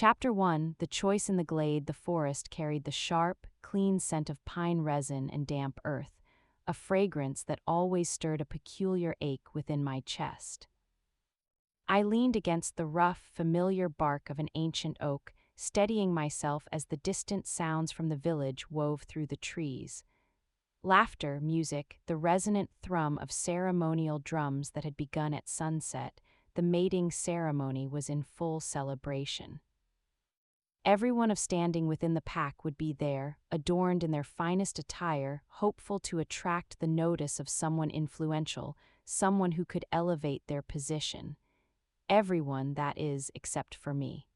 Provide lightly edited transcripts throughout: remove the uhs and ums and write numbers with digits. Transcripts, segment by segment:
Chapter 1, The Choice in the Glade. The forest carried the sharp, clean scent of pine resin and damp earth, a fragrance that always stirred a peculiar ache within my chest. I leaned against the rough, familiar bark of an ancient oak, steadying myself as the distant sounds from the village wove through the trees. Laughter, music, the resonant thrum of ceremonial drums that had begun at sunset. The mating ceremony was in full celebration. Everyone of standing within the pack would be there, adorned in their finest attire, hopeful to attract the notice of someone influential, someone who could elevate their position. Everyone, that is, except for me.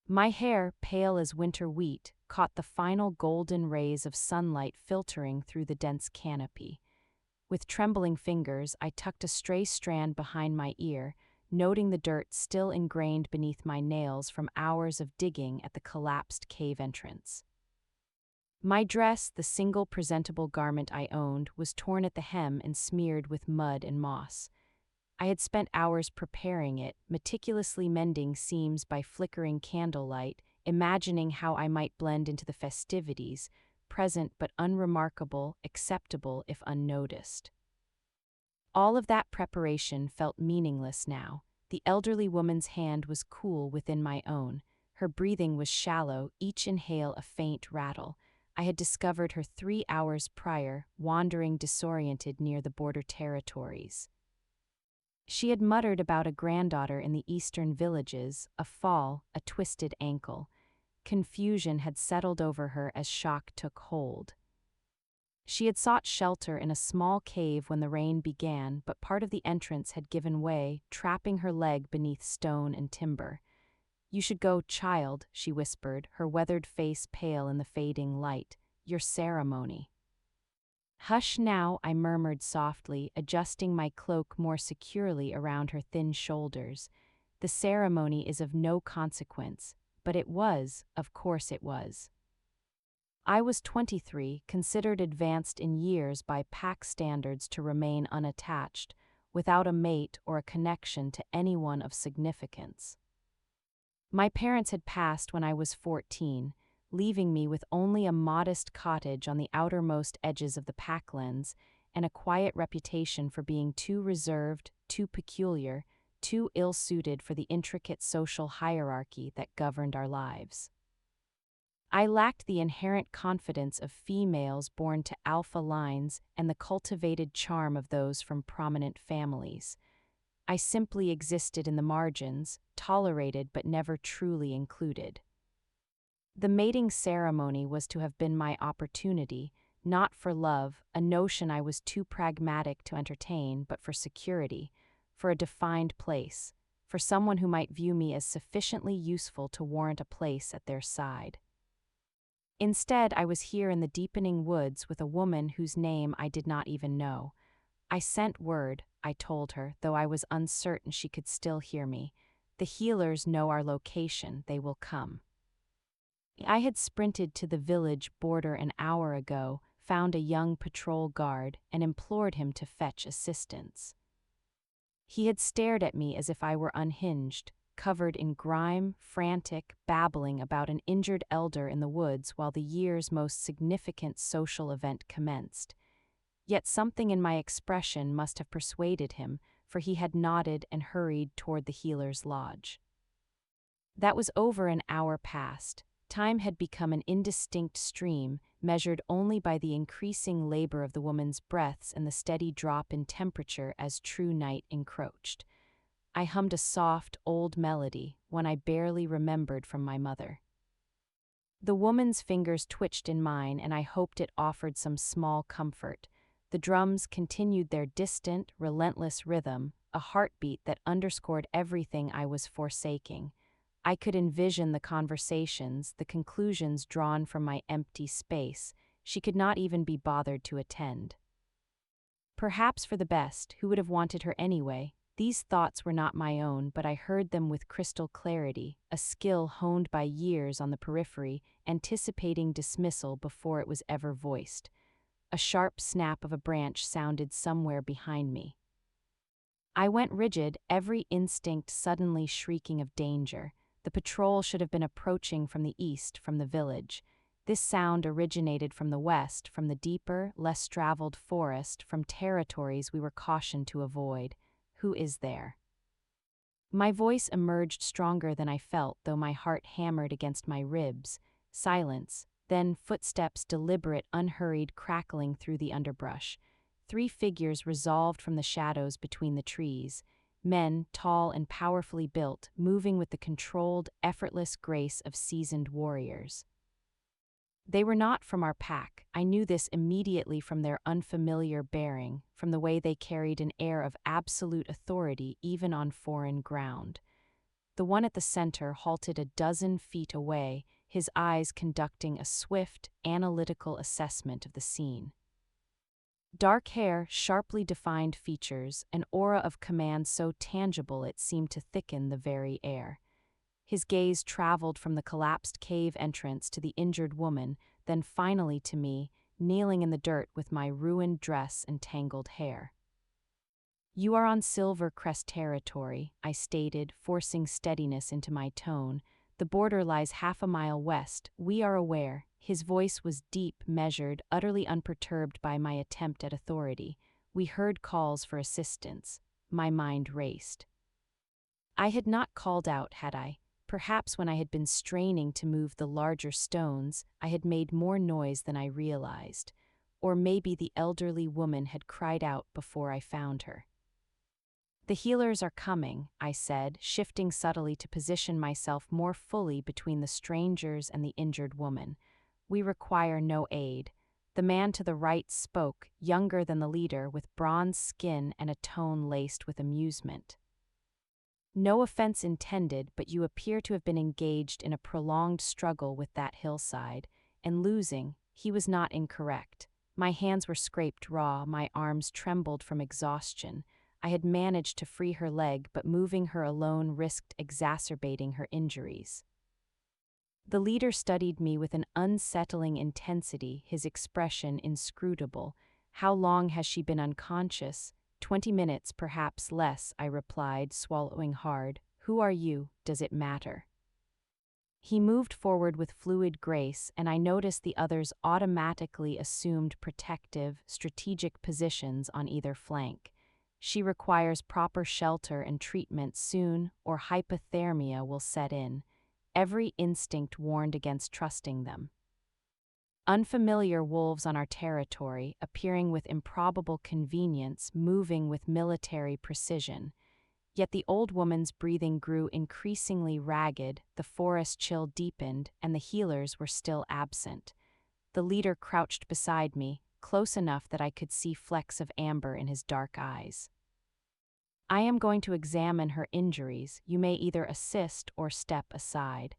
My hair, pale as winter wheat, caught the final golden rays of sunlight filtering through the dense canopy. With trembling fingers, I tucked a stray strand behind my ear, noting the dirt still ingrained beneath my nails from hours of digging at the collapsed cave entrance. My dress, the single presentable garment I owned, was torn at the hem and smeared with mud and moss. I had spent hours preparing it, meticulously mending seams by flickering candlelight, imagining how I might blend into the festivities, present but unremarkable, acceptable if unnoticed. All of that preparation felt meaningless now. The elderly woman's hand was cool within my own. Her breathing was shallow, each inhale a faint rattle. I had discovered her 3 hours prior, wandering disoriented near the border territories. She had muttered about a granddaughter in the eastern villages, a fall, a twisted ankle. Confusion had settled over her as shock took hold. She had sought shelter in a small cave when the rain began, but part of the entrance had given way, trapping her leg beneath stone and timber. "You should go, child," she whispered, her weathered face pale in the fading light. "Your ceremony." "Hush now," I murmured softly, adjusting my cloak more securely around her thin shoulders. "The ceremony is of no consequence." But it was, of course it was. I was 23, considered advanced in years by pack standards to remain unattached, without a mate or a connection to anyone of significance. My parents had passed when I was 14, leaving me with only a modest cottage on the outermost edges of the packlands and a quiet reputation for being too reserved, too peculiar, too ill-suited for the intricate social hierarchy that governed our lives. I lacked the inherent confidence of females born to alpha lines and the cultivated charm of those from prominent families. I simply existed in the margins, tolerated but never truly included. The mating ceremony was to have been my opportunity, not for love, a notion I was too pragmatic to entertain, but for security, for a defined place, for someone who might view me as sufficiently useful to warrant a place at their side. Instead, I was here in the deepening woods with a woman whose name I did not even know. "I sent word," I told her, though I was uncertain she could still hear me. "The healers know our location, they will come." I had sprinted to the village border an hour ago, found a young patrol guard, and implored him to fetch assistance. He had stared at me as if I were unhinged, covered in grime, frantic, babbling about an injured elder in the woods while the year's most significant social event commenced. Yet something in my expression must have persuaded him, for he had nodded and hurried toward the healer's lodge. That was over an hour past. Time had become an indistinct stream, measured only by the increasing labor of the woman's breaths and the steady drop in temperature as true night encroached. I hummed a soft, old melody, one I barely remembered from my mother. The woman's fingers twitched in mine, and I hoped it offered some small comfort. The drums continued their distant, relentless rhythm, a heartbeat that underscored everything I was forsaking. I could envision the conversations, the conclusions drawn from my empty space. She could not even be bothered to attend. Perhaps for the best, who would have wanted her anyway? These thoughts were not my own, but I heard them with crystal clarity, a skill honed by years on the periphery, anticipating dismissal before it was ever voiced. A sharp snap of a branch sounded somewhere behind me. I went rigid, every instinct suddenly shrieking of danger. The patrol should have been approaching from the east, from the village. This sound originated from the west, from the deeper, less traveled forest, from territories we were cautioned to avoid. Who is there? My voice emerged stronger than I felt, though my heart hammered against my ribs. Silence, then footsteps, deliberate, unhurried, crackling through the underbrush. 3 figures resolved from the shadows between the trees. Men, tall and powerfully built, moving with the controlled, effortless grace of seasoned warriors. They were not from our pack. I knew this immediately from their unfamiliar bearing, from the way they carried an air of absolute authority even on foreign ground. The one at the center halted a dozen feet away, his eyes conducting a swift, analytical assessment of the scene. Dark hair, sharply defined features, an aura of command so tangible it seemed to thicken the very air. His gaze traveled from the collapsed cave entrance to the injured woman, then finally to me, kneeling in the dirt with my ruined dress and tangled hair. "You are on Silver Crest territory," I stated, forcing steadiness into my tone. "The border lies half a mile west. We are aware." His voice was deep, measured, utterly unperturbed by my attempt at authority. We heard calls for assistance. My mind raced. I had not called out, had I? Perhaps when I had been straining to move the larger stones, I had made more noise than I realized. Or maybe the elderly woman had cried out before I found her. "The healers are coming," I said, shifting subtly to position myself more fully between the strangers and the injured woman. "We require no aid." The man to the right spoke, younger than the leader, with bronze skin and a tone laced with amusement. "No offense intended, but you appear to have been engaged in a prolonged struggle with that hillside, and losing." He was not incorrect. My hands were scraped raw, my arms trembled from exhaustion. I had managed to free her leg, but moving her alone risked exacerbating her injuries. The leader studied me with an unsettling intensity, his expression inscrutable. "How long has she been unconscious?" 20 minutes, perhaps less," I replied, swallowing hard. "Who are you? Does it matter?" He moved forward with fluid grace, and I noticed the others automatically assumed protective, strategic positions on either flank. "She requires proper shelter and treatment soon, or hypothermia will set in." Every instinct warned against trusting them. Unfamiliar wolves on our territory, appearing with improbable convenience, moving with military precision. Yet the old woman's breathing grew increasingly ragged, the forest chill deepened, and the healers were still absent. The leader crouched beside me, close enough that I could see flecks of amber in his dark eyes. "I am going to examine her injuries. You may either assist or step aside."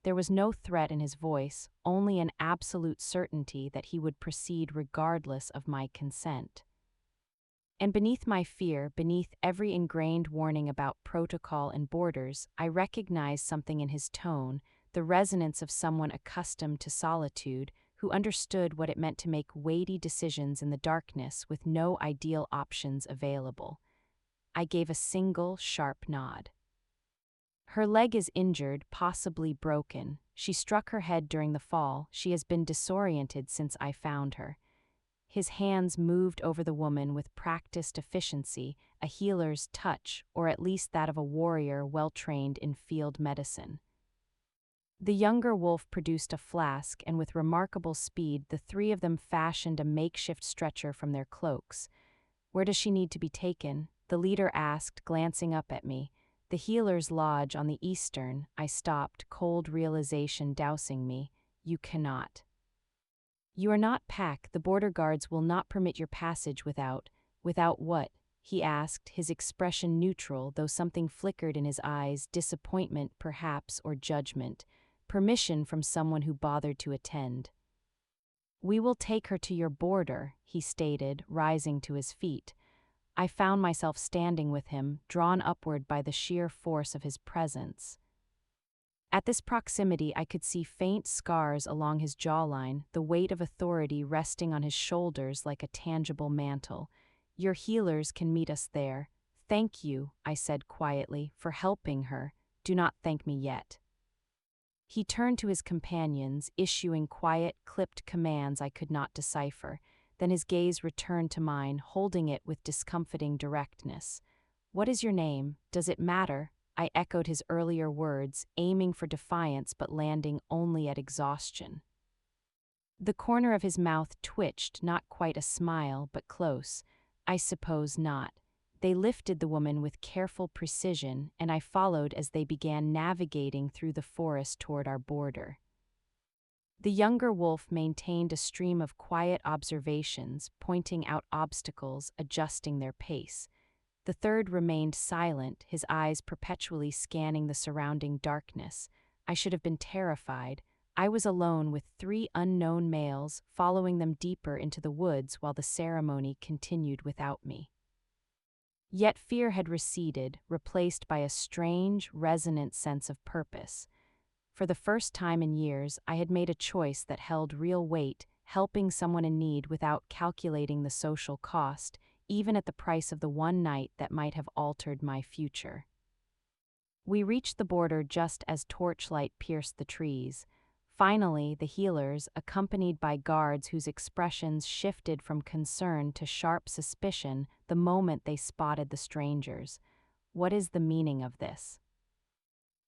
There was no threat in his voice, only an absolute certainty that he would proceed regardless of my consent. And beneath my fear, beneath every ingrained warning about protocol and borders, I recognized something in his tone, the resonance of someone accustomed to solitude, who understood what it meant to make weighty decisions in the darkness with no ideal options available. I gave a single, sharp nod. "Her leg is injured, possibly broken. She struck her head during the fall. She has been disoriented since I found her." His hands moved over the woman with practiced efficiency, a healer's touch, or at least that of a warrior well-trained in field medicine. The younger wolf produced a flask, and with remarkable speed the 3 of them fashioned a makeshift stretcher from their cloaks. "Where does she need to be taken?" the leader asked, glancing up at me. "The healer's lodge on the eastern." I stopped, cold realization dousing me. "You cannot. You are not pack. The border guards will not permit your passage without." "Without what?" he asked, his expression neutral, though something flickered in his eyes, disappointment perhaps, or judgment. "Permission from someone who bothered to attend." "We will take her to your border," he stated, rising to his feet. I found myself standing with him, drawn upward by the sheer force of his presence. At this proximity I could see faint scars along his jawline, the weight of authority resting on his shoulders like a tangible mantle. "Your healers can meet us there." "Thank you," I said quietly, "for helping her. Do not thank me yet." He turned to his companions, issuing quiet, clipped commands I could not decipher. Then his gaze returned to mine, holding it with discomfiting directness. "What is your name? Does it matter?" I echoed his earlier words, aiming for defiance but landing only at exhaustion. The corner of his mouth twitched, not quite a smile, but close. "I suppose not." They lifted the woman with careful precision, and I followed as they began navigating through the forest toward our border. The younger wolf maintained a stream of quiet observations, pointing out obstacles, adjusting their pace. The third remained silent, his eyes perpetually scanning the surrounding darkness. I should have been terrified. I was alone with 3 unknown males, following them deeper into the woods while the ceremony continued without me. Yet fear had receded, replaced by a strange, resonant sense of purpose. For the first time in years, I had made a choice that held real weight, helping someone in need without calculating the social cost, even at the price of the one night that might have altered my future. We reached the border just as torchlight pierced the trees. Finally, the healers, accompanied by guards whose expressions shifted from concern to sharp suspicion the moment they spotted the strangers. What is the meaning of this?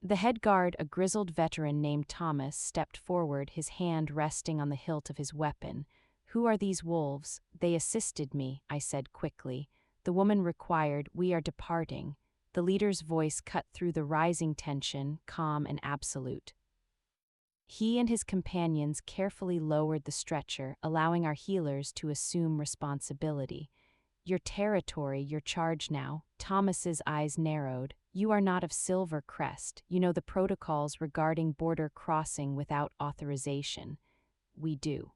The head guard, a grizzled veteran named Thomas, stepped forward, his hand resting on the hilt of his weapon. "Who are these wolves?" "They assisted me," I said quickly. The woman required, "We are departing." The leader's voice cut through the rising tension, calm and absolute. He and his companions carefully lowered the stretcher, allowing our healers to assume responsibility. "Your territory, your charge now." Thomas's eyes narrowed. "You are not of Silver Crest. You know the protocols regarding border crossing without authorization." "We do."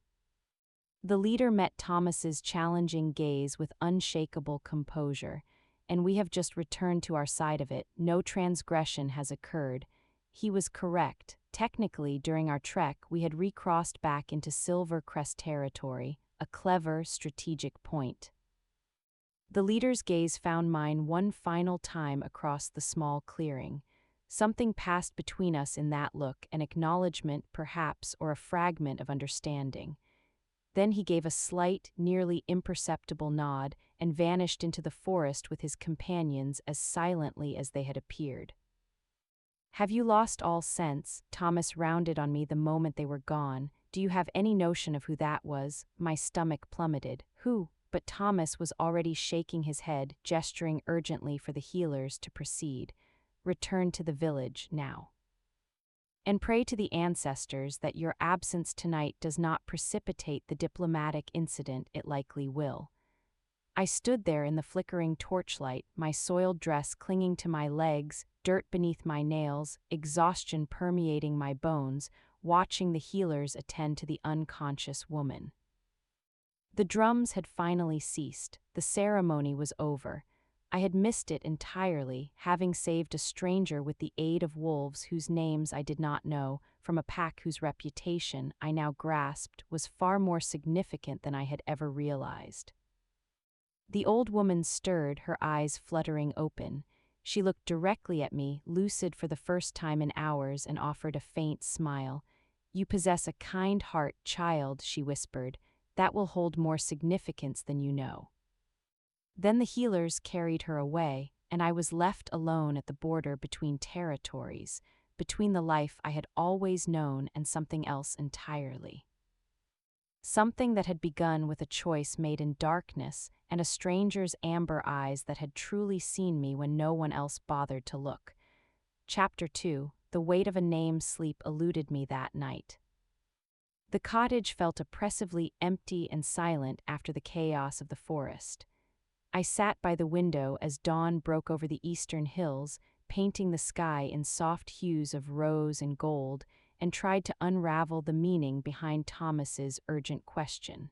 The leader met Thomas's challenging gaze with unshakable composure. "And we have just returned to our side of it. No transgression has occurred." He was correct. Technically, during our trek, we had recrossed back into Silver Crest territory, a clever, strategic point. The leader's gaze found mine one final time across the small clearing. Something passed between us in that look, an acknowledgement, perhaps, or a fragment of understanding. Then he gave a slight, nearly imperceptible nod and vanished into the forest with his companions as silently as they had appeared. "Have you lost all sense?" Thomas rounded on me the moment they were gone. "Do you have any notion of who that was?" My stomach plummeted. "Who?" But Thomas was already shaking his head, gesturing urgently for the healers to proceed. "Return to the village, now. And pray to the ancestors that your absence tonight does not precipitate the diplomatic incident it likely will." I stood there in the flickering torchlight, my soiled dress clinging to my legs, dirt beneath my nails, exhaustion permeating my bones, watching the healers attend to the unconscious woman. The drums had finally ceased. The ceremony was over. I had missed it entirely, having saved a stranger with the aid of wolves whose names I did not know, from a pack whose reputation, I now grasped, was far more significant than I had ever realized. The old woman stirred, her eyes fluttering open. She looked directly at me, lucid for the first time in hours, and offered a faint smile. "You possess a kind heart, child," she whispered. "That will hold more significance than you know." Then the healers carried her away, and I was left alone at the border between territories, between the life I had always known and something else entirely. Something that had begun with a choice made in darkness and a stranger's amber eyes that had truly seen me when no one else bothered to look. Chapter 2. The weight of a name's sleep eluded me that night. The cottage felt oppressively empty and silent after the chaos of the forest. I sat by the window as dawn broke over the eastern hills, painting the sky in soft hues of rose and gold, and tried to unravel the meaning behind Thomas's urgent question.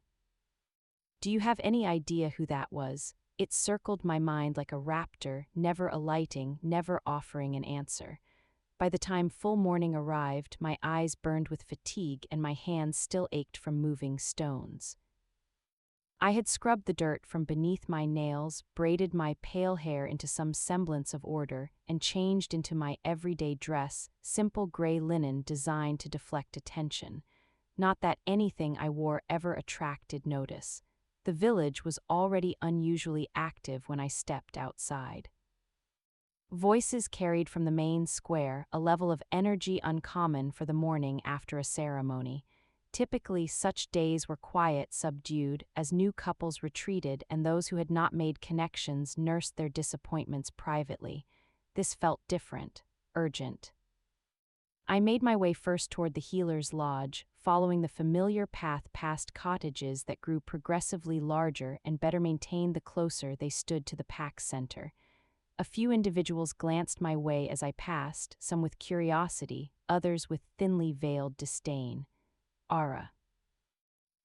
"Do you have any idea who that was?" It circled my mind like a raptor, never alighting, never offering an answer. By the time full morning arrived, my eyes burned with fatigue and my hands still ached from moving stones. I had scrubbed the dirt from beneath my nails, braided my pale hair into some semblance of order, and changed into my everyday dress, simple gray linen designed to deflect attention. Not that anything I wore ever attracted notice. The village was already unusually active when I stepped outside. Voices carried from the main square, a level of energy uncommon for the morning after a ceremony. Typically, such days were quiet, subdued, as new couples retreated and those who had not made connections nursed their disappointments privately. This felt different, urgent. I made my way first toward the healer's lodge, following the familiar path past cottages that grew progressively larger and better maintained the closer they stood to the pack's center. A few individuals glanced my way as I passed, some with curiosity, others with thinly veiled disdain. Ara.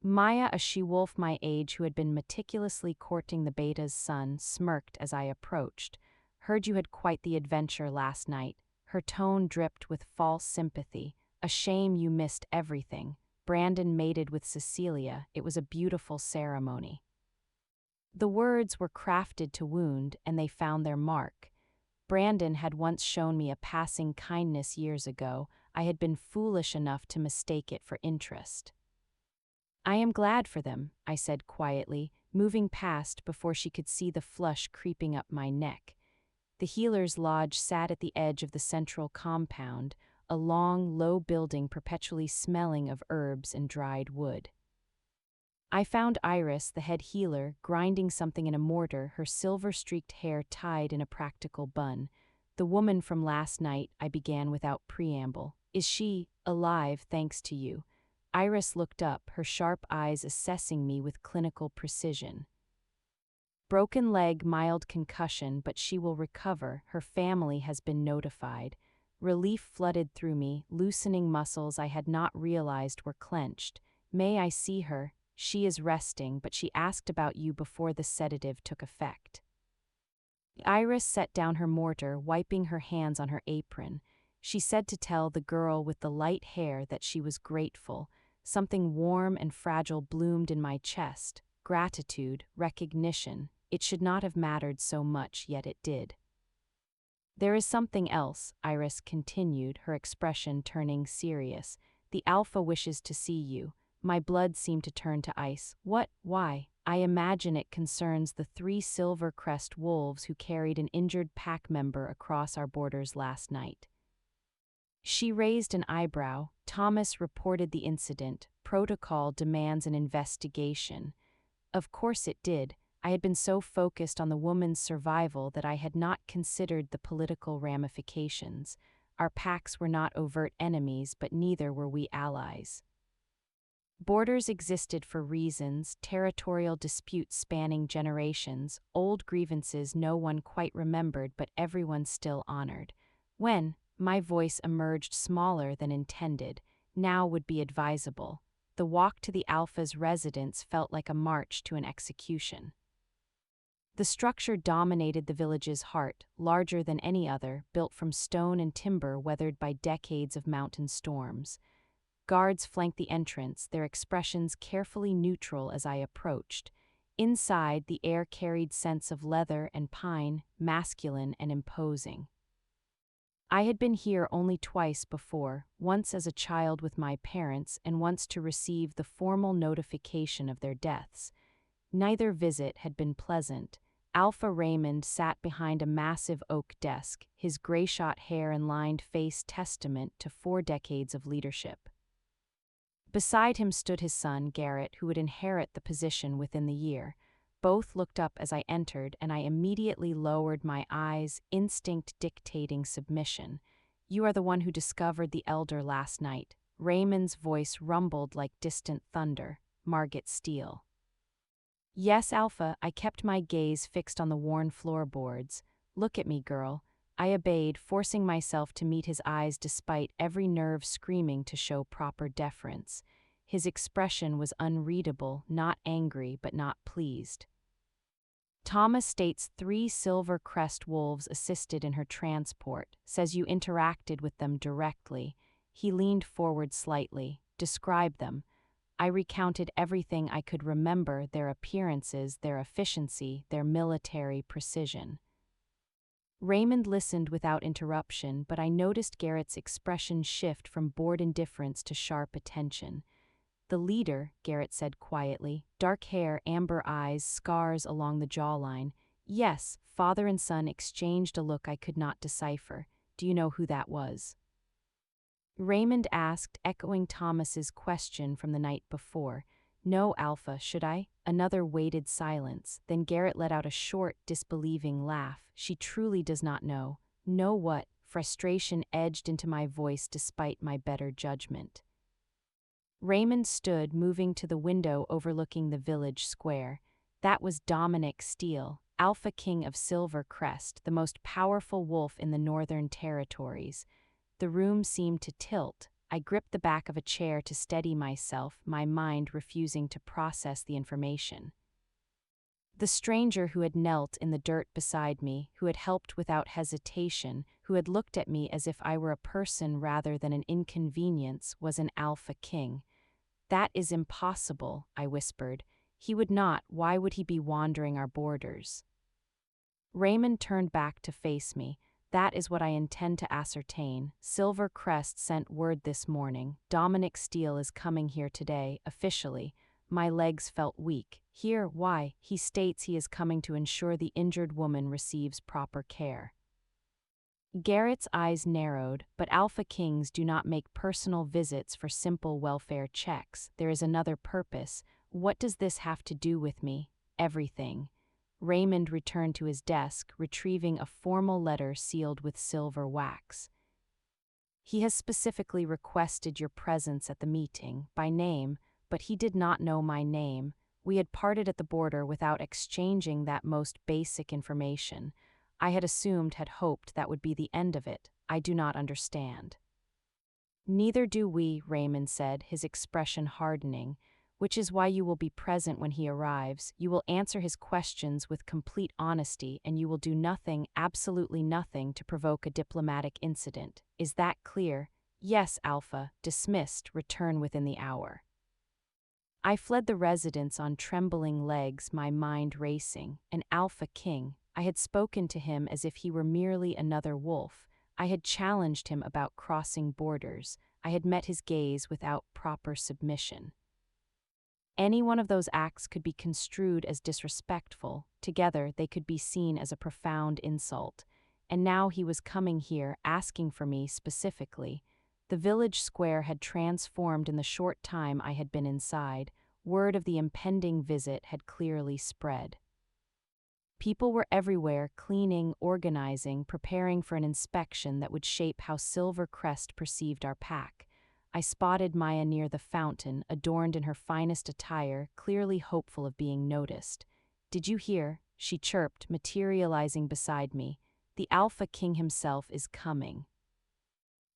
Maya, a she-wolf my age who had been meticulously courting the beta's son, smirked as I approached. Heard you had quite the adventure last night. Her tone dripped with false sympathy. A shame you missed everything. Brandon mated with Cecilia. It was a beautiful ceremony. The words were crafted to wound, and they found their mark. Brandon had once shown me a passing kindness years ago. I had been foolish enough to mistake it for interest. I am glad for them, I said quietly, moving past before she could see the flush creeping up my neck. The healer's lodge sat at the edge of the central compound, a long, low building perpetually smelling of herbs and dried wood. I found Iris, the head healer, grinding something in a mortar, her silver-streaked hair tied in a practical bun. The woman from last night, I began without preamble. Is she alive thanks to you? Iris looked up, her sharp eyes assessing me with clinical precision. Broken leg, mild concussion, but she will recover. Her family has been notified. Relief flooded through me, loosening muscles I had not realized were clenched. May I see her? She is resting, but she asked about you before the sedative took effect. Iris set down her mortar, wiping her hands on her apron. She said to tell the girl with the light hair that she was grateful. Something warm and fragile bloomed in my chest. Gratitude, recognition. It should not have mattered so much, yet it did. There is something else, Iris continued, her expression turning serious. The Alpha wishes to see you. My blood seemed to turn to ice. What? Why? I imagine it concerns the 3 Silver Crest wolves who carried an injured pack member across our borders last night. She raised an eyebrow. Thomas reported the incident. Protocol demands an investigation. Of course it did. I had been so focused on the woman's survival that I had not considered the political ramifications. Our packs were not overt enemies, but neither were we allies. Borders existed for reasons, territorial disputes spanning generations, old grievances no one quite remembered but everyone still honored. When my voice emerged smaller than intended, now would be advisable. The walk to the Alpha's residence felt like a march to an execution. The structure dominated the village's heart, larger than any other, built from stone and timber weathered by decades of mountain storms. Guards flanked the entrance, their expressions carefully neutral as I approached. Inside, the air carried scents of leather and pine, masculine and imposing. I had been here only twice before, once as a child with my parents and once to receive the formal notification of their deaths. Neither visit had been pleasant. Alpha Raymond sat behind a massive oak desk, his gray-shot hair and lined face testament to 4 decades of leadership. Beside him stood his son, Garrett, who would inherit the position within the year. Both looked up as I entered, and I immediately lowered my eyes, instinct dictating submission. You are the one who discovered the elder last night. Raymond's voice rumbled like distant thunder. Margit Steele. Yes, Alpha, I kept my gaze fixed on the worn floorboards. Look at me, girl. I obeyed, forcing myself to meet his eyes despite every nerve screaming to show proper deference. His expression was unreadable, not angry, but not pleased. Thomas states 3 Silver Crest wolves assisted in her transport, says you interacted with them directly. He leaned forward slightly. Describe them. I recounted everything I could remember, their appearances, their efficiency, their military precision. Raymond listened without interruption, but I noticed Garrett's expression shift from bored indifference to sharp attention. "The leader," Garrett said quietly, dark hair, amber eyes, scars along the jawline. "Yes," father and son exchanged a look I could not decipher. "Do you know who that was?" Raymond asked, echoing Thomas's question from the night before. "No, Alpha, should I?" Another weighted silence, then Garrett let out a short, disbelieving laugh. "She truly does not know." "Know what?" Frustration edged into my voice despite my better judgment. Raymond stood, moving to the window overlooking the village square. "That was Dominic Steele, Alpha King of Silver Crest, the most powerful wolf in the Northern Territories." The room seemed to tilt. I gripped the back of a chair to steady myself, my mind refusing to process the information. The stranger who had knelt in the dirt beside me, who had helped without hesitation, who had looked at me as if I were a person rather than an inconvenience, was an Alpha King. "That is impossible," I whispered. "He would not. Why would he be wandering our borders?" Raymond turned back to face me. "That is what I intend to ascertain. Silver Crest sent word this morning. Dominic Steele is coming here today, officially." My legs felt weak. "Here, why?" "He states he is coming to ensure the injured woman receives proper care." Garrett's eyes narrowed, but Alpha Kings do not make personal visits for simple welfare checks. There is another purpose. "What does this have to do with me?" "Everything." Raymond returned to his desk, retrieving a formal letter sealed with silver wax. "He has specifically requested your presence at the meeting, by name, but he did not know my name. We had parted at the border without exchanging that most basic information. I had hoped that would be the end of it. I do not understand." "Neither do we," Raymond said, his expression hardening. "Which is why you will be present when he arrives. You will answer his questions with complete honesty, and you will do nothing, absolutely nothing, to provoke a diplomatic incident. Is that clear?" "Yes, Alpha." "Dismissed. Return within the hour." I fled the residence on trembling legs, my mind racing. An Alpha King. I had spoken to him as if he were merely another wolf. I had challenged him about crossing borders. I had met his gaze without proper submission. Any one of those acts could be construed as disrespectful. Together, they could be seen as a profound insult. And now he was coming here, asking for me specifically. The village square had transformed in the short time I had been inside. Word of the impending visit had clearly spread. People were everywhere, cleaning, organizing, preparing for an inspection that would shape how Silver Crest perceived our pack. I spotted Maya near the fountain, adorned in her finest attire, clearly hopeful of being noticed. "Did you hear?" she chirped, materializing beside me. "The Alpha King himself is coming."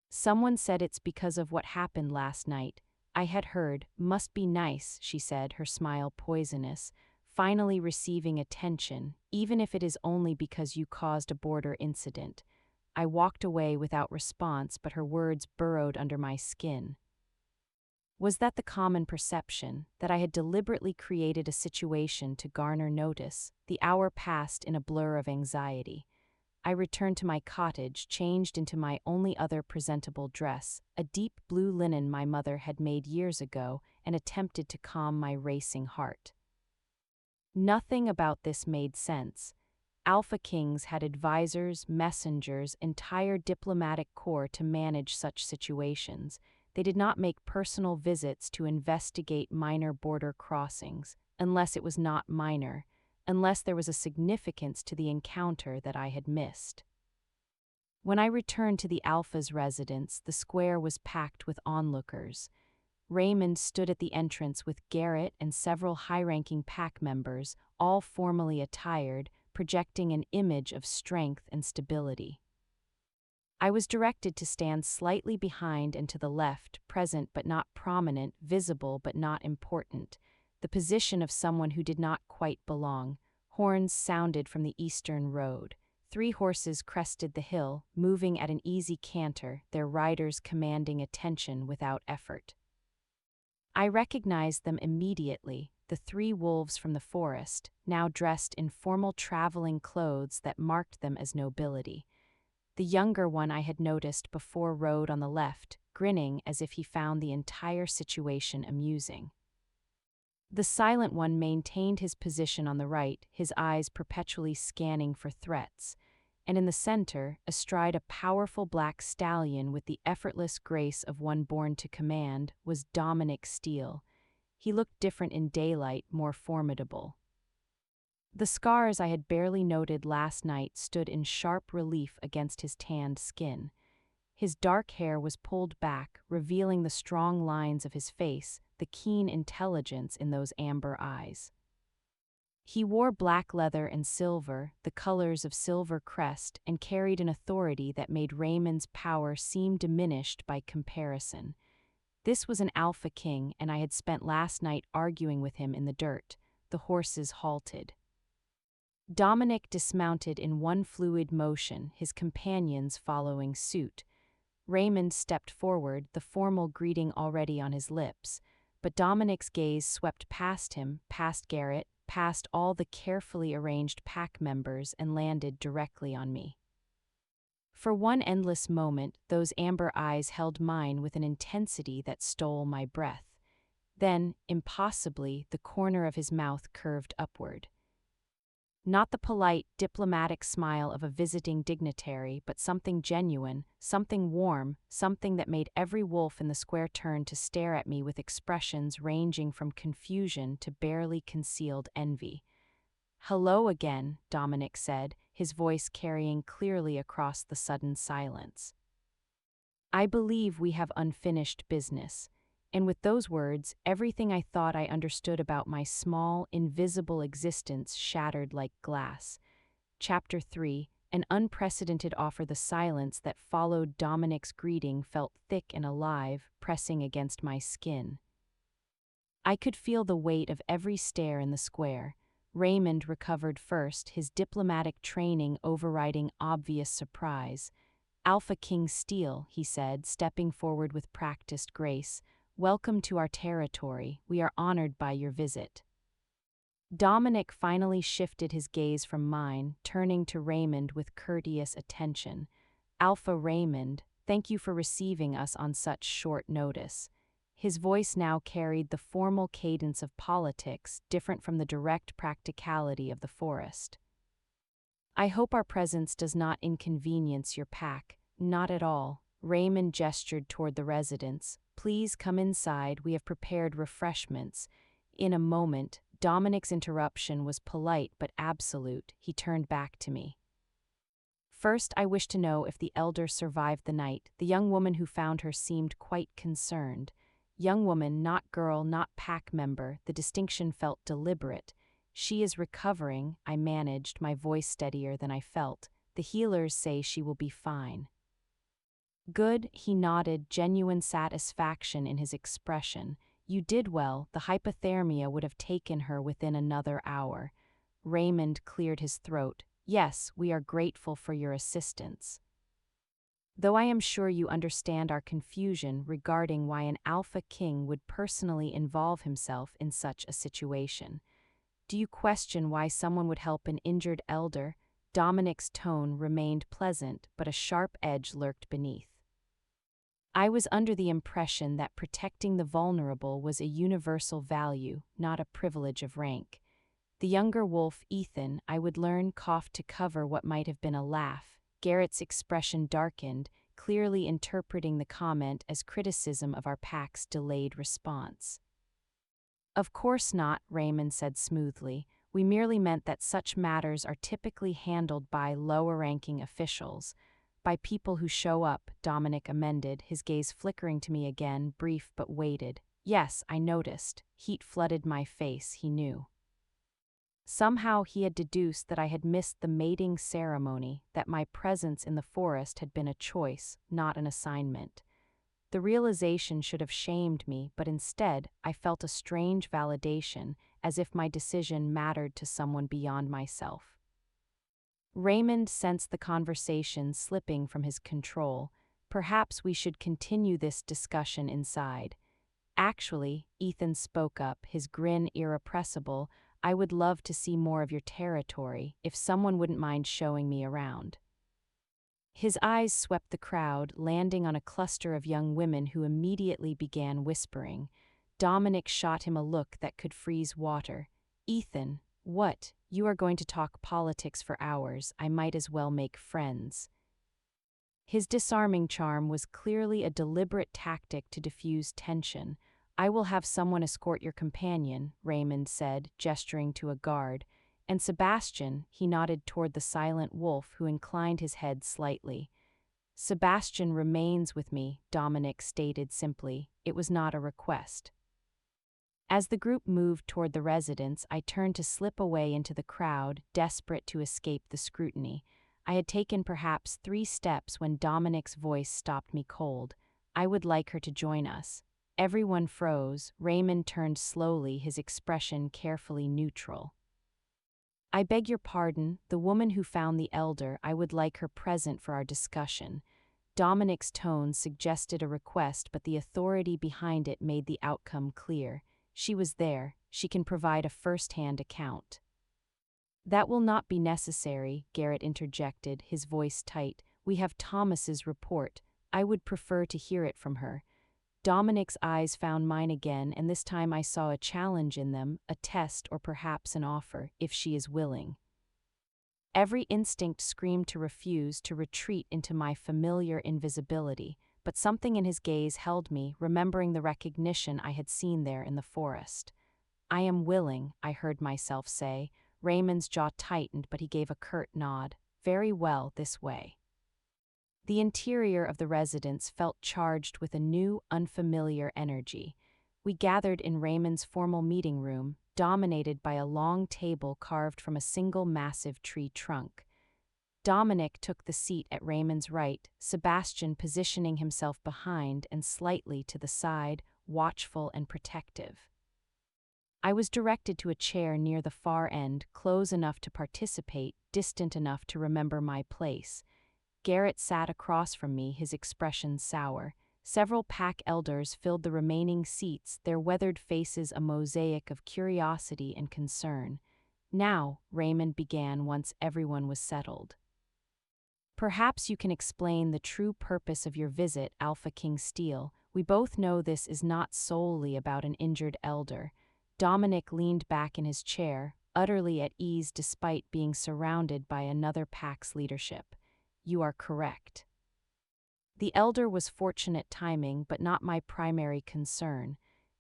"Someone said it's because of what happened last night." I had heard. "Must be nice," she said, her smile poisonous. "Finally receiving attention, even if it is only because you caused a border incident." I walked away without response, but her words burrowed under my skin. Was that the common perception, that I had deliberately created a situation to garner notice? The hour passed in a blur of anxiety. I returned to my cottage, changed into my only other presentable dress, a deep blue linen my mother had made years ago, and attempted to calm my racing heart. Nothing about this made sense. Alpha Kings had advisors, messengers, entire diplomatic corps to manage such situations. They did not make personal visits to investigate minor border crossings, unless it was not minor, unless there was a significance to the encounter that I had missed. When I returned to the Alpha's residence, the square was packed with onlookers. Raymond stood at the entrance with Garrett and several high-ranking pack members, all formally attired, projecting an image of strength and stability. I was directed to stand slightly behind and to the left, present but not prominent, visible but not important, the position of someone who did not quite belong. Horns sounded from the eastern road. 3 horses crested the hill, moving at an easy canter, their riders commanding attention without effort. I recognized them immediately, the three wolves from the forest, now dressed in formal traveling clothes that marked them as nobility. The younger one I had noticed before rode on the left, grinning as if he found the entire situation amusing. The silent one maintained his position on the right, his eyes perpetually scanning for threats, and in the center, astride a powerful black stallion with the effortless grace of one born to command, was Dominic Steele. He looked different in daylight, more formidable. The scars I had barely noted last night stood in sharp relief against his tanned skin. His dark hair was pulled back, revealing the strong lines of his face, the keen intelligence in those amber eyes. He wore black leather and silver, the colors of Silver Crest, and carried an authority that made Raymond's power seem diminished by comparison. This was an alpha king, and I had spent last night arguing with him in the dirt. The horses halted. Dominic dismounted in one fluid motion, his companions following suit. Raymond stepped forward, the formal greeting already on his lips, but Dominic's gaze swept past him, past Garrett, past all the carefully arranged pack members, and landed directly on me. For one endless moment, those amber eyes held mine with an intensity that stole my breath. Then, impossibly, the corner of his mouth curved upward. Not the polite, diplomatic smile of a visiting dignitary, but something genuine, something warm, something that made every wolf in the square turn to stare at me with expressions ranging from confusion to barely concealed envy. "Hello again," Dominic said, his voice carrying clearly across the sudden silence. "I believe we have unfinished business." And with those words, everything I thought I understood about my small, invisible existence shattered like glass. Chapter 3, an unprecedented offer. The silence that followed Dominic's greeting felt thick and alive, pressing against my skin. I could feel the weight of every stare in the square. Raymond recovered first, his diplomatic training overriding obvious surprise. "Alpha King Steele," he said, stepping forward with practiced grace. "Welcome to our territory. We are honored by your visit." Dominic finally shifted his gaze from mine, turning to Raymond with courteous attention. "Alpha Raymond, thank you for receiving us on such short notice." His voice now carried the formal cadence of politics, different from the direct practicality of the forest. "I hope our presence does not inconvenience your pack." "Not at all." Raymond gestured toward the residents. "Please come inside, we have prepared refreshments." In a moment, Dominic's interruption was polite but absolute. He turned back to me. "First, I wish to know if the elder survived the night." The young woman who found her seemed quite concerned. Young woman, not girl, not pack member, the distinction felt deliberate. "She is recovering," I managed, my voice steadier than I felt. "The healers say she will be fine." "Good," he nodded, genuine satisfaction in his expression. "You did well, the hypothermia would have taken her within another hour." Raymond cleared his throat. "Yes, we are grateful for your assistance. Though I am sure you understand our confusion regarding why an Alpha King would personally involve himself in such a situation. Do you question why someone would help an injured elder?" Dominic's tone remained pleasant, but a sharp edge lurked beneath. "I was under the impression that protecting the vulnerable was a universal value, not a privilege of rank." The younger wolf, Ethan, I would learn, coughed to cover what might have been a laugh. Garrett's expression darkened, clearly interpreting the comment as criticism of our pack's delayed response. "Of course not," Raymond said smoothly. "We merely meant that such matters are typically handled by lower-ranking officials. By people who show up," Dominic amended, his gaze flickering to me again, brief but weighted. "Yes, I noticed." Heat flooded my face, he knew. Somehow he had deduced that I had missed the mating ceremony, that my presence in the forest had been a choice, not an assignment. The realization should have shamed me, but instead, I felt a strange validation, as if my decision mattered to someone beyond myself. Raymond sensed the conversation slipping from his control. "Perhaps we should continue this discussion inside." Actually, Ethan spoke up, his grin irrepressible, I would love to see more of your territory, if someone wouldn't mind showing me around. His eyes swept the crowd, landing on a cluster of young women who immediately began whispering. Dominic shot him a look that could freeze water. Ethan, what? You are going to talk politics for hours. I might as well make friends. His disarming charm was clearly a deliberate tactic to diffuse tension. I will have someone escort your companion, Raymond said, gesturing to a guard. And Sebastian, he nodded toward the silent wolf who inclined his head slightly. Sebastian remains with me, Dominic stated simply. It was not a request. As the group moved toward the residence, I turned to slip away into the crowd, desperate to escape the scrutiny. I had taken perhaps 3 steps when Dominic's voice stopped me cold. I would like her to join us. Everyone froze. Raymond turned slowly, his expression carefully neutral. I beg your pardon, the woman who found the elder, I would like her present for our discussion. Dominic's tone suggested a request, but the authority behind it made the outcome clear. She was there. She can provide a first-hand account. That will not be necessary, Garrett interjected, his voice tight. We have Thomas's report. I would prefer to hear it from her. Dominic's eyes found mine again, and this time I saw a challenge in them, a test or perhaps an offer, if she is willing. Every instinct screamed to refuse, to retreat into my familiar invisibility, but something in his gaze held me, remembering the recognition I had seen there in the forest. I am willing, I heard myself say. Raymond's jaw tightened, but he gave a curt nod. Very well, this way. The interior of the residence felt charged with a new, unfamiliar energy. We gathered in Raymond's formal meeting room, dominated by a long table carved from a single massive tree trunk. Dominic took the seat at Raymond's right, Sebastian positioning himself behind and slightly to the side, watchful and protective. I was directed to a chair near the far end, close enough to participate, distant enough to remember my place. Garrett sat across from me, his expression sour. Several pack elders filled the remaining seats, their weathered faces a mosaic of curiosity and concern. Now, Raymond began once everyone was settled. Perhaps you can explain the true purpose of your visit, Alpha King Steel. We both know this is not solely about an injured elder. Dominic leaned back in his chair, utterly at ease despite being surrounded by another pack's leadership. You are correct. The elder was fortunate timing, but not my primary concern.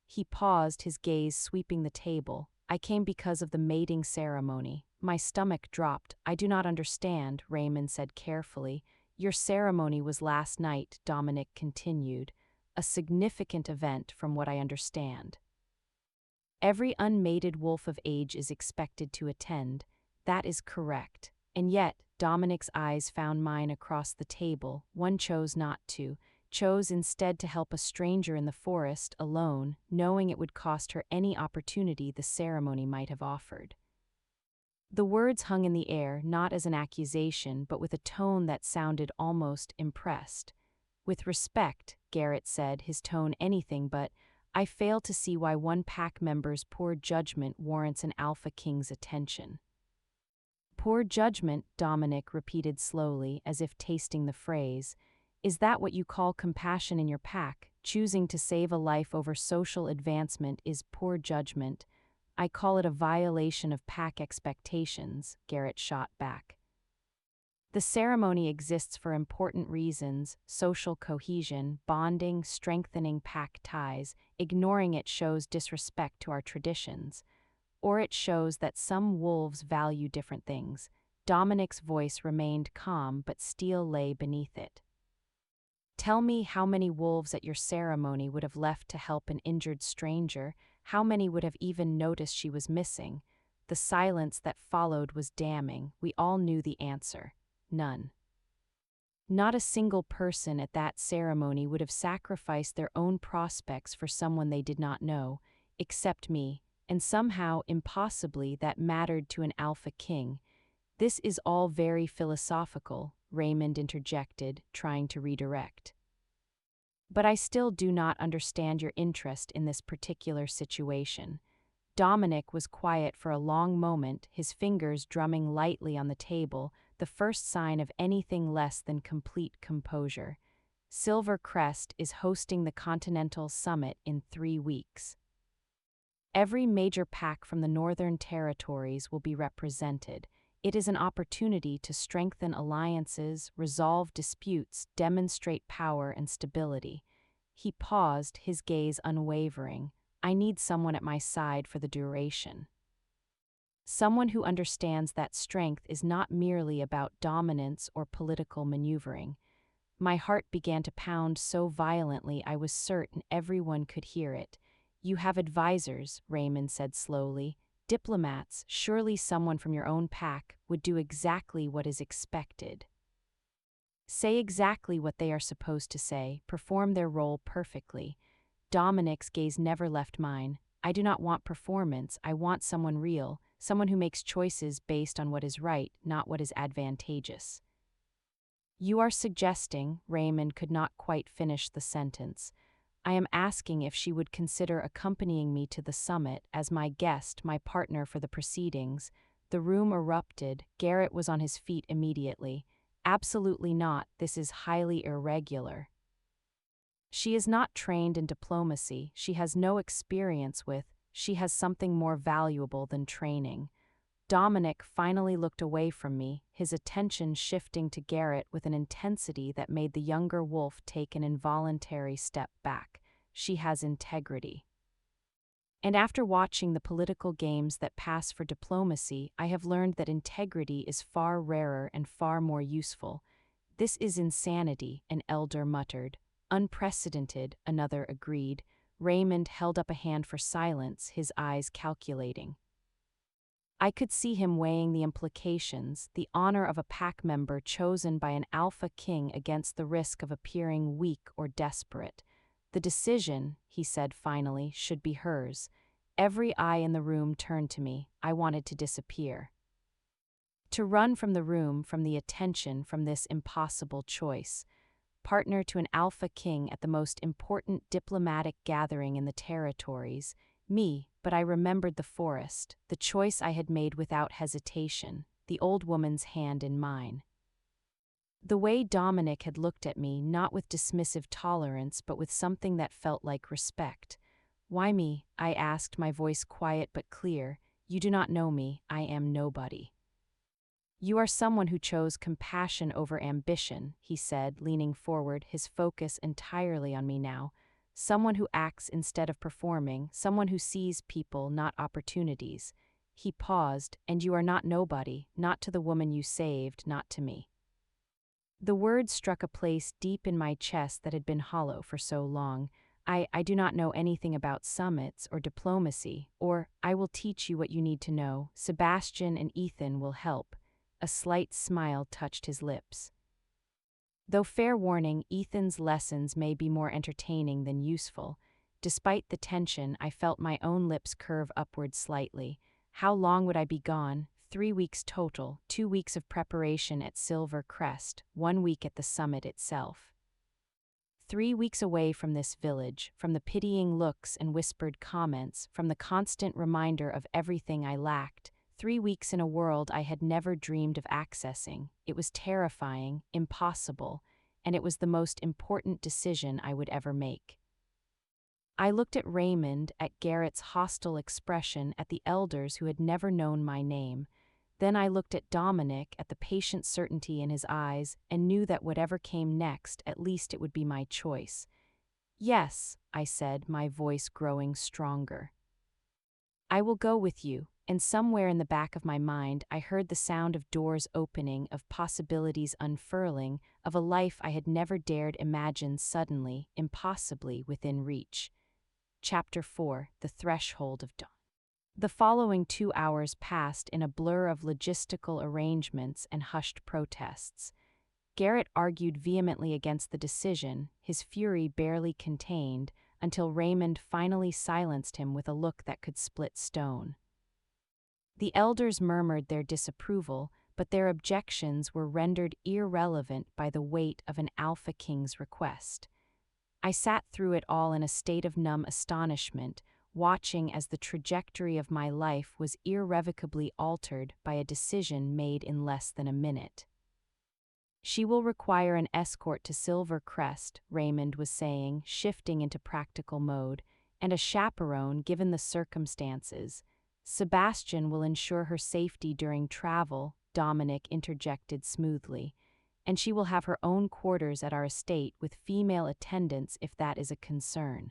He paused, his gaze sweeping the table. I came because of the mating ceremony. My stomach dropped. I do not understand, Raymond said carefully. Your ceremony was last night, Dominic continued. A significant event from what I understand. Every unmated wolf of age is expected to attend. That is correct. And yet, Dominic's eyes found mine across the table. One chose not to, chose instead to help a stranger in the forest, alone, knowing it would cost her any opportunity the ceremony might have offered. The words hung in the air, not as an accusation, but with a tone that sounded almost impressed. With respect, Garrett said, his tone anything but, I fail to see why one pack member's poor judgment warrants an Alpha King's attention. Poor judgment, Dominic repeated slowly, as if tasting the phrase. Is that what you call compassion in your pack? Choosing to save a life over social advancement is poor judgment. I call it a violation of pack expectations, Garrett shot back. The ceremony exists for important reasons: social cohesion, bonding, strengthening pack ties. Ignoring it shows disrespect to our traditions. Or it shows that some wolves value different things. Dominic's voice remained calm, but steel lay beneath it. Tell me how many wolves at your ceremony would have left to help an injured stranger, how many would have even noticed she was missing. The silence that followed was damning. We all knew the answer. None. Not a single person at that ceremony would have sacrificed their own prospects for someone they did not know, except me. And somehow, impossibly, that mattered to an Alpha King. This is all very philosophical, Raymond interjected, trying to redirect. But I still do not understand your interest in this particular situation. Dominic was quiet for a long moment, his fingers drumming lightly on the table, the first sign of anything less than complete composure. Silver Crest is hosting the Continental Summit in 3 weeks. Every major pack from the Northern Territories will be represented. It is an opportunity to strengthen alliances, resolve disputes, demonstrate power and stability. He paused, his gaze unwavering. I need someone at my side for the duration. Someone who understands that strength is not merely about dominance or political maneuvering. My heart began to pound so violently I was certain everyone could hear it. You have advisors, Raymond said slowly. Diplomats, surely someone from your own pack would do exactly what is expected. Say exactly what they are supposed to say, perform their role perfectly. Dominic's gaze never left mine. I do not want performance, I want someone real, someone who makes choices based on what is right, not what is advantageous. You are suggesting, Raymond could not quite finish the sentence. I am asking if she would consider accompanying me to the summit as my guest, my partner for the proceedings. The room erupted. Garrett was on his feet immediately. Absolutely not, this is highly irregular. She is not trained in diplomacy, she has no experience with, she has something more valuable than training. Dominic finally looked away from me, his attention shifting to Garrett with an intensity that made the younger wolf take an involuntary step back. She has integrity. And after watching the political games that pass for diplomacy, I have learned that integrity is far rarer and far more useful. This is insanity, an elder muttered. Unprecedented, another agreed. Raymond held up a hand for silence, his eyes calculating. I could see him weighing the implications, the honor of a pack member chosen by an alpha king against the risk of appearing weak or desperate. The decision, he said finally, should be hers. Every eye in the room turned to me. I wanted to disappear. To run from the room, from the attention, from this impossible choice. Partner to an alpha king at the most important diplomatic gathering in the territories. Me, but I remembered the forest, the choice I had made without hesitation, the old woman's hand in mine. The way Dominic had looked at me, not with dismissive tolerance, but with something that felt like respect. Why me? I asked, my voice quiet but clear. You do not know me, I am nobody. You are someone who chose compassion over ambition, he said, leaning forward, his focus entirely on me now. Someone who acts instead of performing, someone who sees people, not opportunities. He paused, and you are not nobody, not to the woman you saved, not to me. The words struck a place deep in my chest that had been hollow for so long. I do not know anything about summits or diplomacy, or I will teach you what you need to know. Sebastian and Ethan will help. A slight smile touched his lips. Though fair warning, Ethan's lessons may be more entertaining than useful. Despite the tension, I felt my own lips curve upward slightly. How long would I be gone? 3 weeks total, 2 weeks of preparation at Silver Crest, 1 week at the summit itself. 3 weeks away from this village, from the pitying looks and whispered comments, from the constant reminder of everything I lacked. 3 weeks in a world I had never dreamed of accessing. It was terrifying, impossible, and it was the most important decision I would ever make. I looked at Raymond, at Garrett's hostile expression, at the elders who had never known my name. Then I looked at Dominic, at the patient certainty in his eyes, and knew that whatever came next, at least it would be my choice. Yes, I said, my voice growing stronger. I will go with you. And somewhere in the back of my mind, I heard the sound of doors opening, of possibilities unfurling, of a life I had never dared imagine suddenly, impossibly within reach. Chapter 4: The Threshold of Dawn. The following 2 hours passed in a blur of logistical arrangements and hushed protests. Garrett argued vehemently against the decision, his fury barely contained, until Raymond finally silenced him with a look that could split stone. The elders murmured their disapproval, but their objections were rendered irrelevant by the weight of an Alpha King's request. I sat through it all in a state of numb astonishment, watching as the trajectory of my life was irrevocably altered by a decision made in less than a minute. She will require an escort to Silver Crest, Raymond was saying, shifting into practical mode, and a chaperone given the circumstances. Sebastian will ensure her safety during travel, Dominic interjected smoothly, and she will have her own quarters at our estate with female attendants if that is a concern.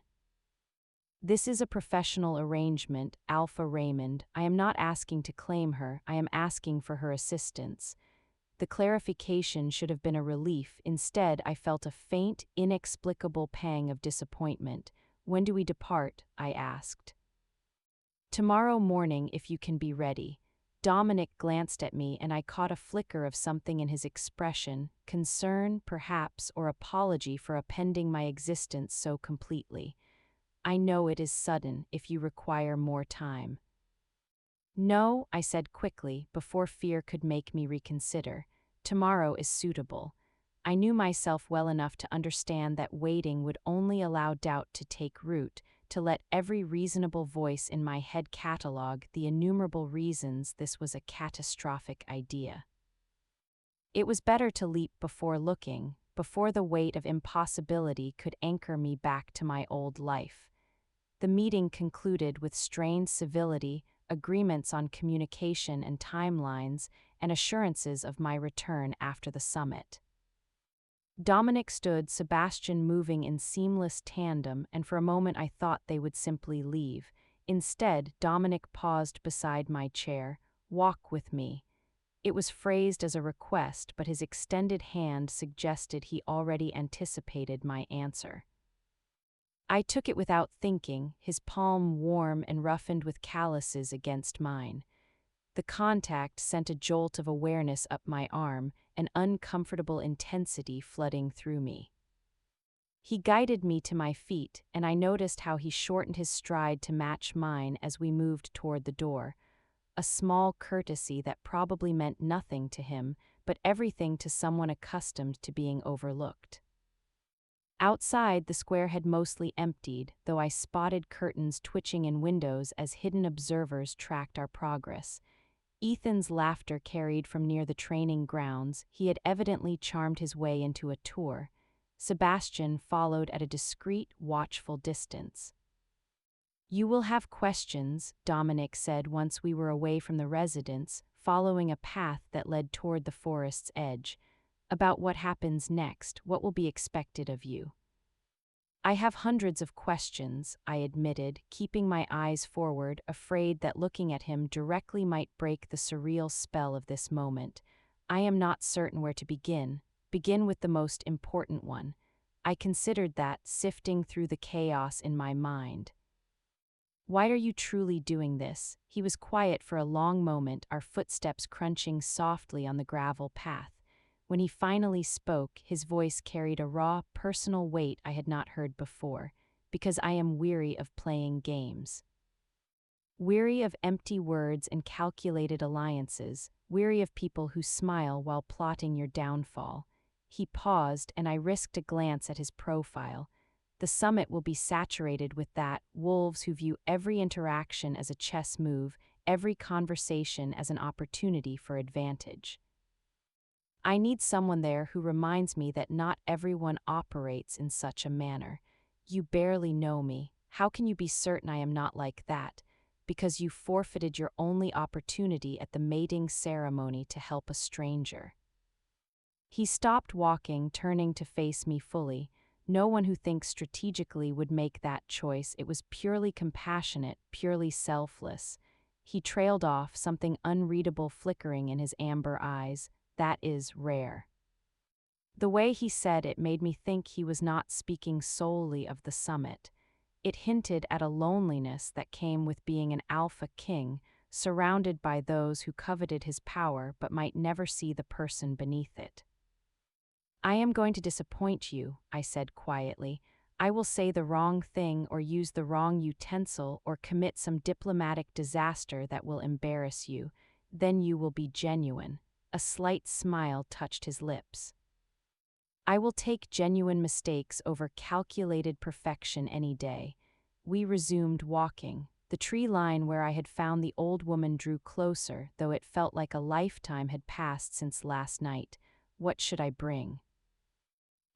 This is a professional arrangement, Alpha Raymond. I am not asking to claim her, I am asking for her assistance. The clarification should have been a relief. Instead, I felt a faint, inexplicable pang of disappointment. When do we depart? I asked. Tomorrow morning, if you can be ready. Dominic glanced at me and I caught a flicker of something in his expression, concern, perhaps, or apology for appending my existence so completely. I know it is sudden if you require more time. No, I said quickly, before fear could make me reconsider. Tomorrow is suitable. I knew myself well enough to understand that waiting would only allow doubt to take root, to let every reasonable voice in my head catalogue the innumerable reasons this was a catastrophic idea. It was better to leap before looking, before the weight of impossibility could anchor me back to my old life. The meeting concluded with strained civility, agreements on communication and timelines, and assurances of my return after the summit. Dominic stood, Sebastian moving in seamless tandem, and for a moment I thought they would simply leave. Instead, Dominic paused beside my chair. Walk with me. It was phrased as a request, but his extended hand suggested he already anticipated my answer. I took it without thinking, his palm warm and roughened with calluses against mine. The contact sent a jolt of awareness up my arm, an uncomfortable intensity flooding through me. He guided me to my feet, and I noticed how he shortened his stride to match mine as we moved toward the door, a small courtesy that probably meant nothing to him, but everything to someone accustomed to being overlooked. Outside, the square had mostly emptied, though I spotted curtains twitching in windows as hidden observers tracked our progress. Ethan's laughter carried from near the training grounds. He had evidently charmed his way into a tour. Sebastian followed at a discreet, watchful distance. You will have questions, Dominic said once we were away from the residence, following a path that led toward the forest's edge. About what happens next, what will be expected of you. I have hundreds of questions, I admitted, keeping my eyes forward, afraid that looking at him directly might break the surreal spell of this moment. I am not certain where to begin. Begin with the most important one. I considered that, sifting through the chaos in my mind. Why are you truly doing this? He was quiet for a long moment, our footsteps crunching softly on the gravel path. When he finally spoke, his voice carried a raw, personal weight I had not heard before, because I am weary of playing games. Weary of empty words and calculated alliances, weary of people who smile while plotting your downfall. He paused, and I risked a glance at his profile. The summit will be saturated with that, wolves who view every interaction as a chess move, every conversation as an opportunity for advantage. I need someone there who reminds me that not everyone operates in such a manner. You barely know me. How can you be certain I am not like that? Because you forfeited your only opportunity at the mating ceremony to help a stranger. He stopped walking, turning to face me fully. No one who thinks strategically would make that choice. It was purely compassionate, purely selfless. He trailed off, something unreadable flickering in his amber eyes. That is rare. The way he said it made me think he was not speaking solely of the summit. It hinted at a loneliness that came with being an alpha king, surrounded by those who coveted his power but might never see the person beneath it. I am going to disappoint you, I said quietly. I will say the wrong thing or use the wrong utensil or commit some diplomatic disaster that will embarrass you. Then you will be genuine. A slight smile touched his lips. I will take genuine mistakes over calculated perfection any day. We resumed walking. The tree line where I had found the old woman drew closer, though it felt like a lifetime had passed since last night. What should I bring?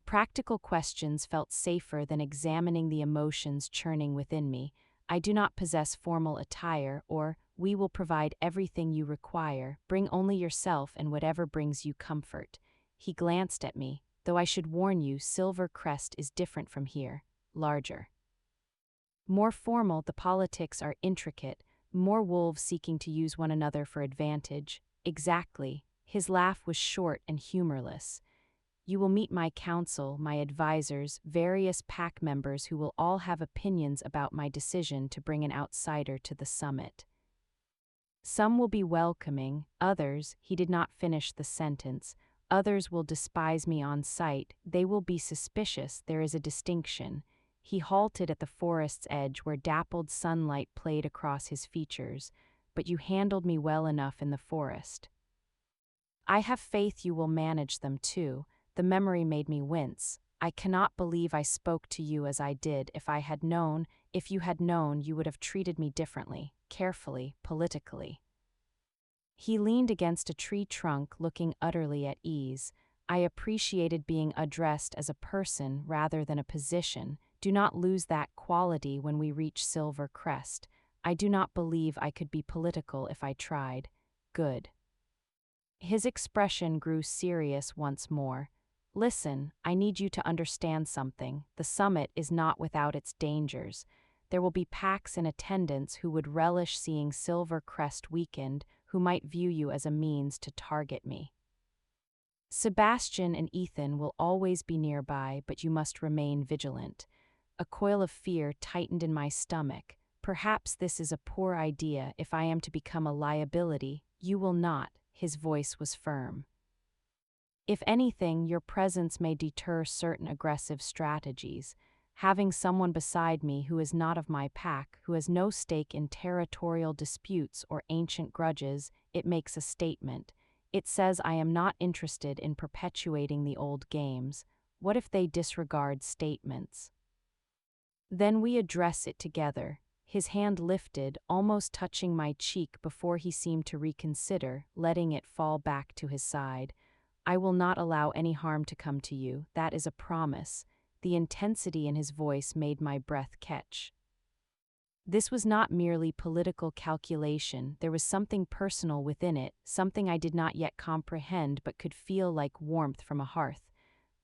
Practical questions felt safer than examining the emotions churning within me. I do not possess formal attire, or, we will provide everything you require, bring only yourself and whatever brings you comfort. He glanced at me, though I should warn you, Silver Crest is different from here, larger. More formal, the politics are intricate, more wolves seeking to use one another for advantage. Exactly. His laugh was short and humorless. You will meet my council, my advisors, various pack members who will all have opinions about my decision to bring an outsider to the summit. Some will be welcoming, others, he did not finish the sentence, others will despise me on sight, they will be suspicious, there is a distinction. He halted at the forest's edge where dappled sunlight played across his features, but you handled me well enough in the forest. I have faith you will manage them too. The memory made me wince. I cannot believe I spoke to you as I did. If you had known, you would have treated me differently, carefully, politically. He leaned against a tree trunk, looking utterly at ease. I appreciated being addressed as a person rather than a position. Do not lose that quality when we reach Silver Crest. I do not believe I could be political if I tried. Good. His expression grew serious once more. Listen, I need you to understand something. The summit is not without its dangers. There will be packs in attendance who would relish seeing Silver Crest weakened, who might view you as a means to target me. Sebastian and Ethan will always be nearby, but you must remain vigilant. A coil of fear tightened in my stomach. Perhaps this is a poor idea. If I am to become a liability, you will not. His voice was firm. If anything, your presence may deter certain aggressive strategies. Having someone beside me who is not of my pack, who has no stake in territorial disputes or ancient grudges, it makes a statement. It says I am not interested in perpetuating the old games. What if they disregard statements? Then we address it together. His hand lifted, almost touching my cheek before he seemed to reconsider, letting it fall back to his side. I will not allow any harm to come to you, that is a promise. The intensity in his voice made my breath catch. This was not merely political calculation, there was something personal within it, something I did not yet comprehend but could feel like warmth from a hearth.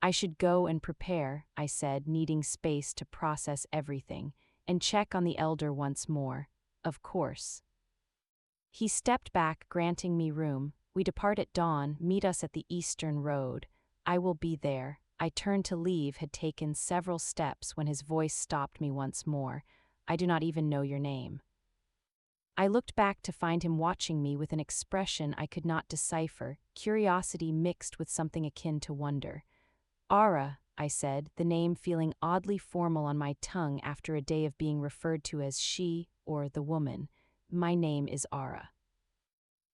I should go and prepare, I said, needing space to process everything, and check on the elder once more. Of course. He stepped back, granting me room. We depart at dawn, meet us at the eastern road. I will be there. I turned to leave, had taken several steps when his voice stopped me once more. I do not even know your name. I looked back to find him watching me with an expression I could not decipher, curiosity mixed with something akin to wonder. Ara, I said, the name feeling oddly formal on my tongue after a day of being referred to as she or the woman. My name is Ara.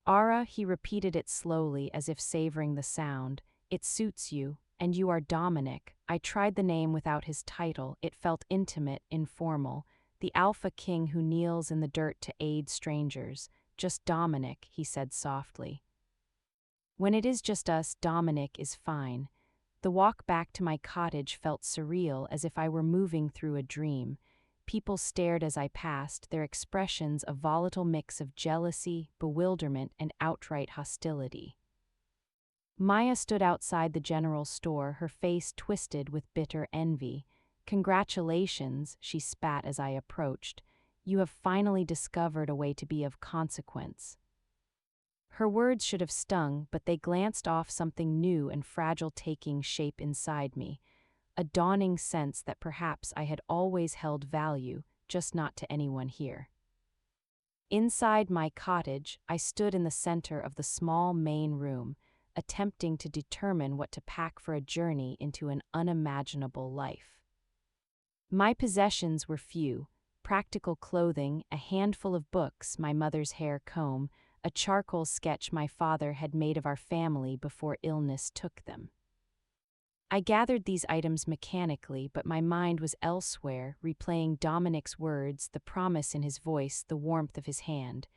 Ara, he repeated it slowly as if savoring the sound. It suits you, and you are Dominic. I tried the name without his title. It felt intimate, informal. The alpha king who kneels in the dirt to aid strangers. Just Dominic, he said softly. When it is just us, Dominic is fine. The walk back to my cottage felt surreal, as if I were moving through a dream. People stared as I passed, their expressions a volatile mix of jealousy, bewilderment, and outright hostility. Maya stood outside the general store, her face twisted with bitter envy. Congratulations, she spat as I approached. You have finally discovered a way to be of consequence. Her words should have stung, but they glanced off something new and fragile taking shape inside me. A dawning sense that perhaps I had always held value, just not to anyone here. Inside my cottage, I stood in the center of the small main room, attempting to determine what to pack for a journey into an unimaginable life. My possessions were few: practical clothing, a handful of books, my mother's hair comb, a charcoal sketch my father had made of our family before illness took them. I gathered these items mechanically, but my mind was elsewhere, replaying Dominic's words, the promise in his voice, the warmth of his hand.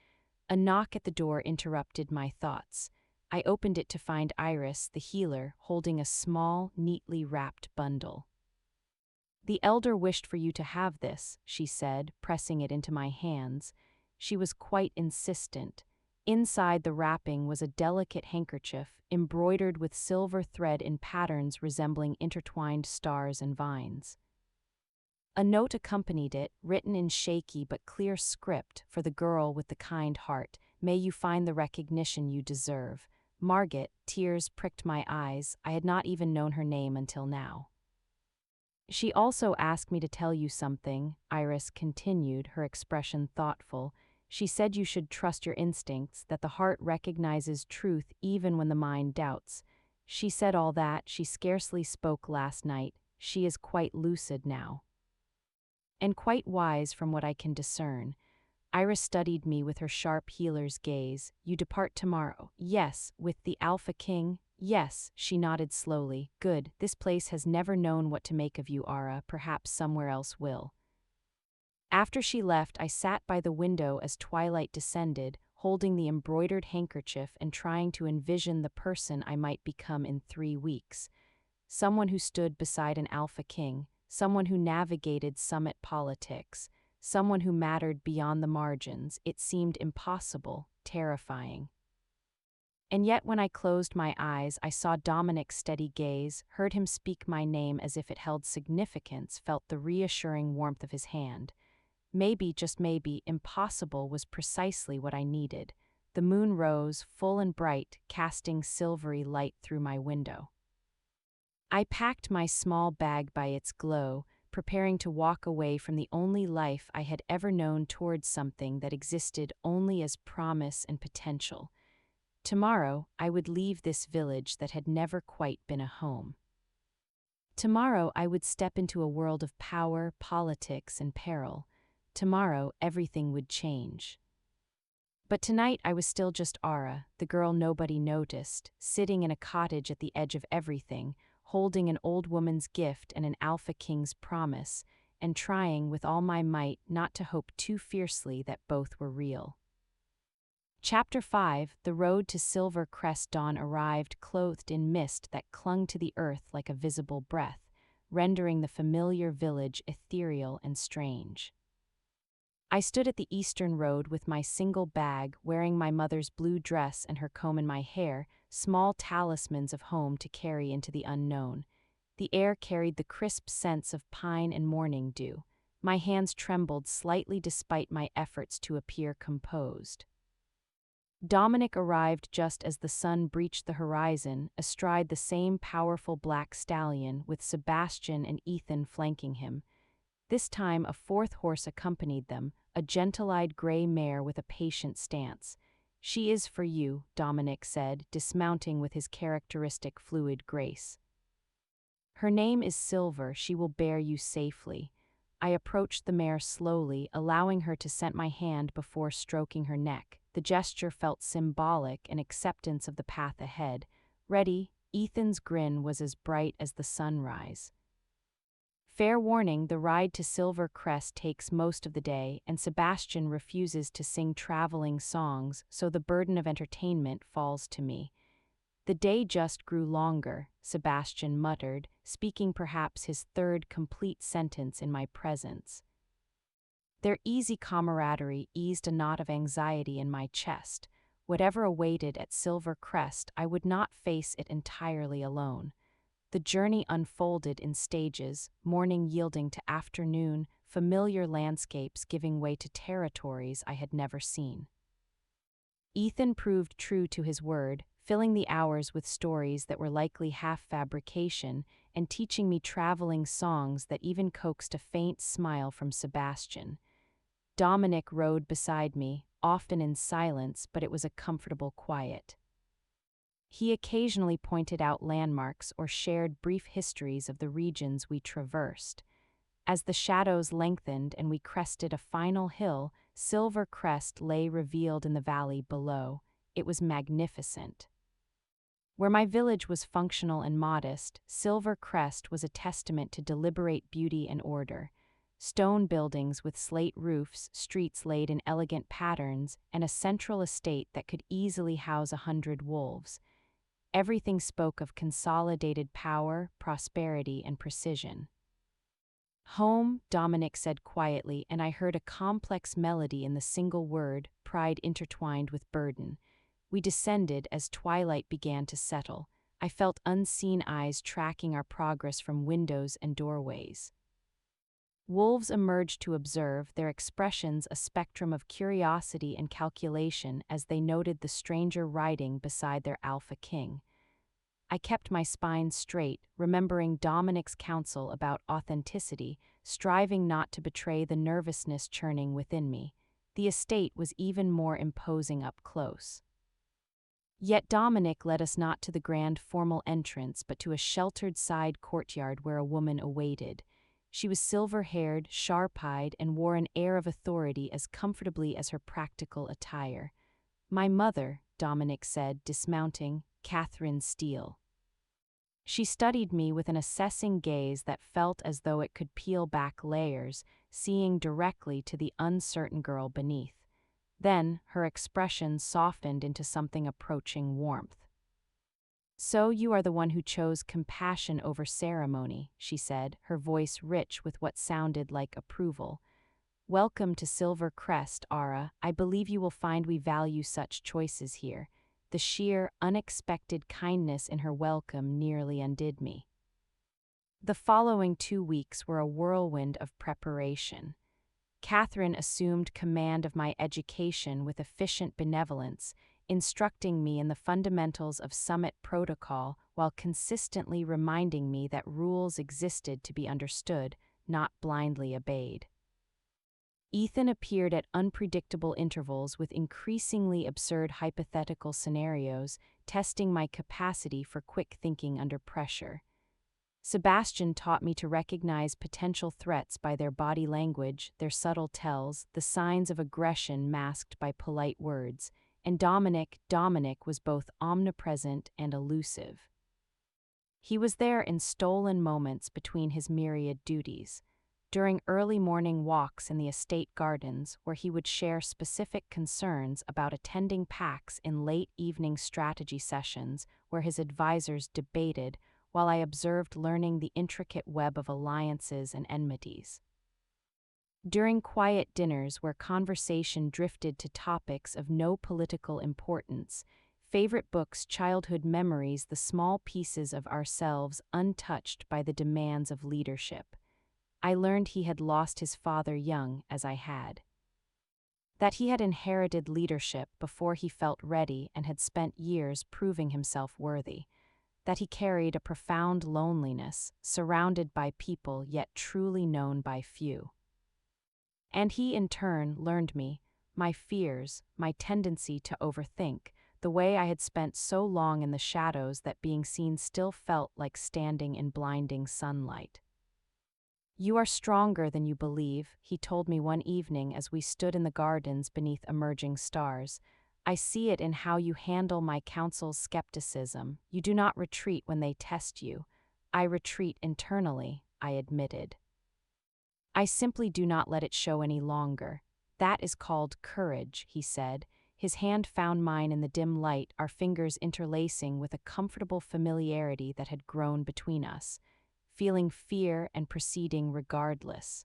A knock at the door interrupted my thoughts. I opened it to find Iris, the healer, holding a small, neatly wrapped bundle. "The elder wished for you to have this," she said, pressing it into my hands. She was quite insistent. Inside the wrapping was a delicate handkerchief, embroidered with silver thread in patterns resembling intertwined stars and vines. A note accompanied it, written in shaky but clear script for the girl with the kind heart. "May you find the recognition you deserve." Margit, tears pricked my eyes. I had not even known her name until now. "She also asked me to tell you something," Iris continued, her expression thoughtful. "She said you should trust your instincts, that the heart recognizes truth even when the mind doubts. She said all that. She scarcely spoke last night. She is quite lucid now. And quite wise from what I can discern." Iris studied me with her sharp healer's gaze. "You depart tomorrow." "Yes." "With the Alpha King?" "Yes." She nodded slowly. "Good. This place has never known what to make of you, Ara. Perhaps somewhere else will." After she left, I sat by the window as twilight descended, holding the embroidered handkerchief and trying to envision the person I might become in 3 weeks. Someone who stood beside an Alpha King, someone who navigated summit politics, someone who mattered beyond the margins. It seemed impossible, terrifying. And yet when I closed my eyes, I saw Dominic's steady gaze, heard him speak my name as if it held significance, felt the reassuring warmth of his hand. Maybe, just maybe, impossible was precisely what I needed. The moon rose, full and bright, casting silvery light through my window. I packed my small bag by its glow, preparing to walk away from the only life I had ever known towards something that existed only as promise and potential. Tomorrow, I would leave this village that had never quite been a home. Tomorrow, I would step into a world of power, politics, and peril. Tomorrow, everything would change. But tonight, I was still just Ara, the girl nobody noticed, sitting in a cottage at the edge of everything, holding an old woman's gift and an Alpha King's promise, and trying with all my might not to hope too fiercely that both were real. Chapter 5. The road to Silver Crest. Dawn arrived, clothed in mist that clung to the earth like a visible breath, rendering the familiar village ethereal and strange. I stood at the eastern road with my single bag, wearing my mother's blue dress and her comb in my hair, small talismans of home to carry into the unknown. The air carried the crisp scents of pine and morning dew. My hands trembled slightly despite my efforts to appear composed. Dominic arrived just as the sun breached the horizon, astride the same powerful black stallion, with Sebastian and Ethan flanking him. This time a 4th horse accompanied them, a gentle-eyed gray mare with a patient stance. "She is for you," Dominic said, dismounting with his characteristic fluid grace. "Her name is Silver. She will bear you safely." I approached the mare slowly, allowing her to scent my hand before stroking her neck. The gesture felt symbolic, an acceptance of the path ahead. "Ready?" Ethan's grin was as bright as the sunrise. "Fair warning, the ride to Silver Crest takes most of the day, and Sebastian refuses to sing traveling songs, so the burden of entertainment falls to me." "The day just grew longer," Sebastian muttered, speaking perhaps his 3rd complete sentence in my presence. Their easy camaraderie eased a knot of anxiety in my chest. Whatever awaited at Silver Crest, I would not face it entirely alone. The journey unfolded in stages, morning yielding to afternoon, familiar landscapes giving way to territories I had never seen. Ethan proved true to his word, filling the hours with stories that were likely half fabrication and teaching me traveling songs that even coaxed a faint smile from Sebastian. Dominic rode beside me, often in silence, but it was a comfortable quiet. He occasionally pointed out landmarks or shared brief histories of the regions we traversed. As the shadows lengthened and we crested a final hill, Silver Crest lay revealed in the valley below. It was magnificent. Where my village was functional and modest, Silver Crest was a testament to deliberate beauty and order. Stone buildings with slate roofs, streets laid in elegant patterns, and a central estate that could easily house 100 wolves. Everything spoke of consolidated power, prosperity, and precision. "Home," Dominic said quietly, and I heard a complex melody in the single word, pride intertwined with burden. We descended as twilight began to settle. I felt unseen eyes tracking our progress from windows and doorways. Wolves emerged to observe, their expressions a spectrum of curiosity and calculation as they noted the stranger riding beside their alpha king. I kept my spine straight, remembering Dominic's counsel about authenticity, striving not to betray the nervousness churning within me. The estate was even more imposing up close. Yet Dominic led us not to the grand formal entrance but to a sheltered side courtyard where a woman awaited. She was silver-haired, sharp-eyed, and wore an air of authority as comfortably as her practical attire. "My mother," Dominic said, dismounting, "Catherine Steele." She studied me with an assessing gaze that felt as though it could peel back layers, seeing directly to the uncertain girl beneath. Then, her expression softened into something approaching warmth. "So you are the one who chose compassion over ceremony," she said, her voice rich with what sounded like approval. "Welcome to Silver Crest, Ara. I believe you will find we value such choices here." The sheer, unexpected kindness in her welcome nearly undid me. The following 2 weeks were a whirlwind of preparation. Catherine assumed command of my education with efficient benevolence, instructing me in the fundamentals of summit protocol while consistently reminding me that rules existed to be understood, not blindly obeyed. Ethan appeared at unpredictable intervals with increasingly absurd hypothetical scenarios, testing my capacity for quick thinking under pressure. Sebastian taught me to recognize potential threats by their body language, their subtle tells, the signs of aggression masked by polite words, and Dominic was both omnipresent and elusive. He was there in stolen moments between his myriad duties. During early morning walks in the estate gardens, where he would share specific concerns about attending PAX in late evening strategy sessions where his advisors debated, while I observed learning the intricate web of alliances and enmities. During quiet dinners where conversation drifted to topics of no political importance, favorite books, childhood memories, the small pieces of ourselves untouched by the demands of leadership. I learned he had lost his father young, as I had. That he had inherited leadership before he felt ready and had spent years proving himself worthy. That he carried a profound loneliness, surrounded by people yet truly known by few. And he, in turn, learned me, my fears, my tendency to overthink, the way I had spent so long in the shadows that being seen still felt like standing in blinding sunlight. "You are stronger than you believe," he told me one evening as we stood in the gardens beneath emerging stars. "I see it in how you handle my counsel's skepticism. You do not retreat when they test you." "I retreat internally," I admitted. "I simply do not let it show any longer. That is called courage," he said. His hand found mine in the dim light, our fingers interlacing with a comfortable familiarity that had grown between us, feeling fear and proceeding regardless.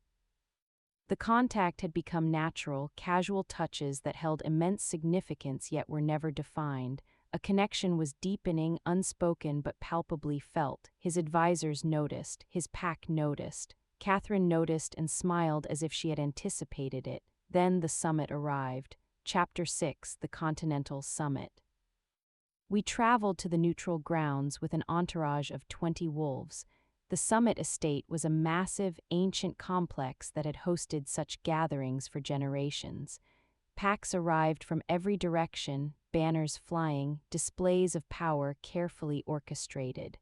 The contact had become natural, casual touches that held immense significance yet were never defined. A connection was deepening, unspoken but palpably felt. His advisors noticed, his pack noticed. Catherine noticed and smiled as if she had anticipated it. Then the summit arrived. Chapter 6, The Continental Summit. We traveled to the neutral grounds with an entourage of 20 wolves. The Summit Estate was a massive, ancient complex that had hosted such gatherings for generations. Packs arrived from every direction, banners flying, displays of power carefully orchestrated.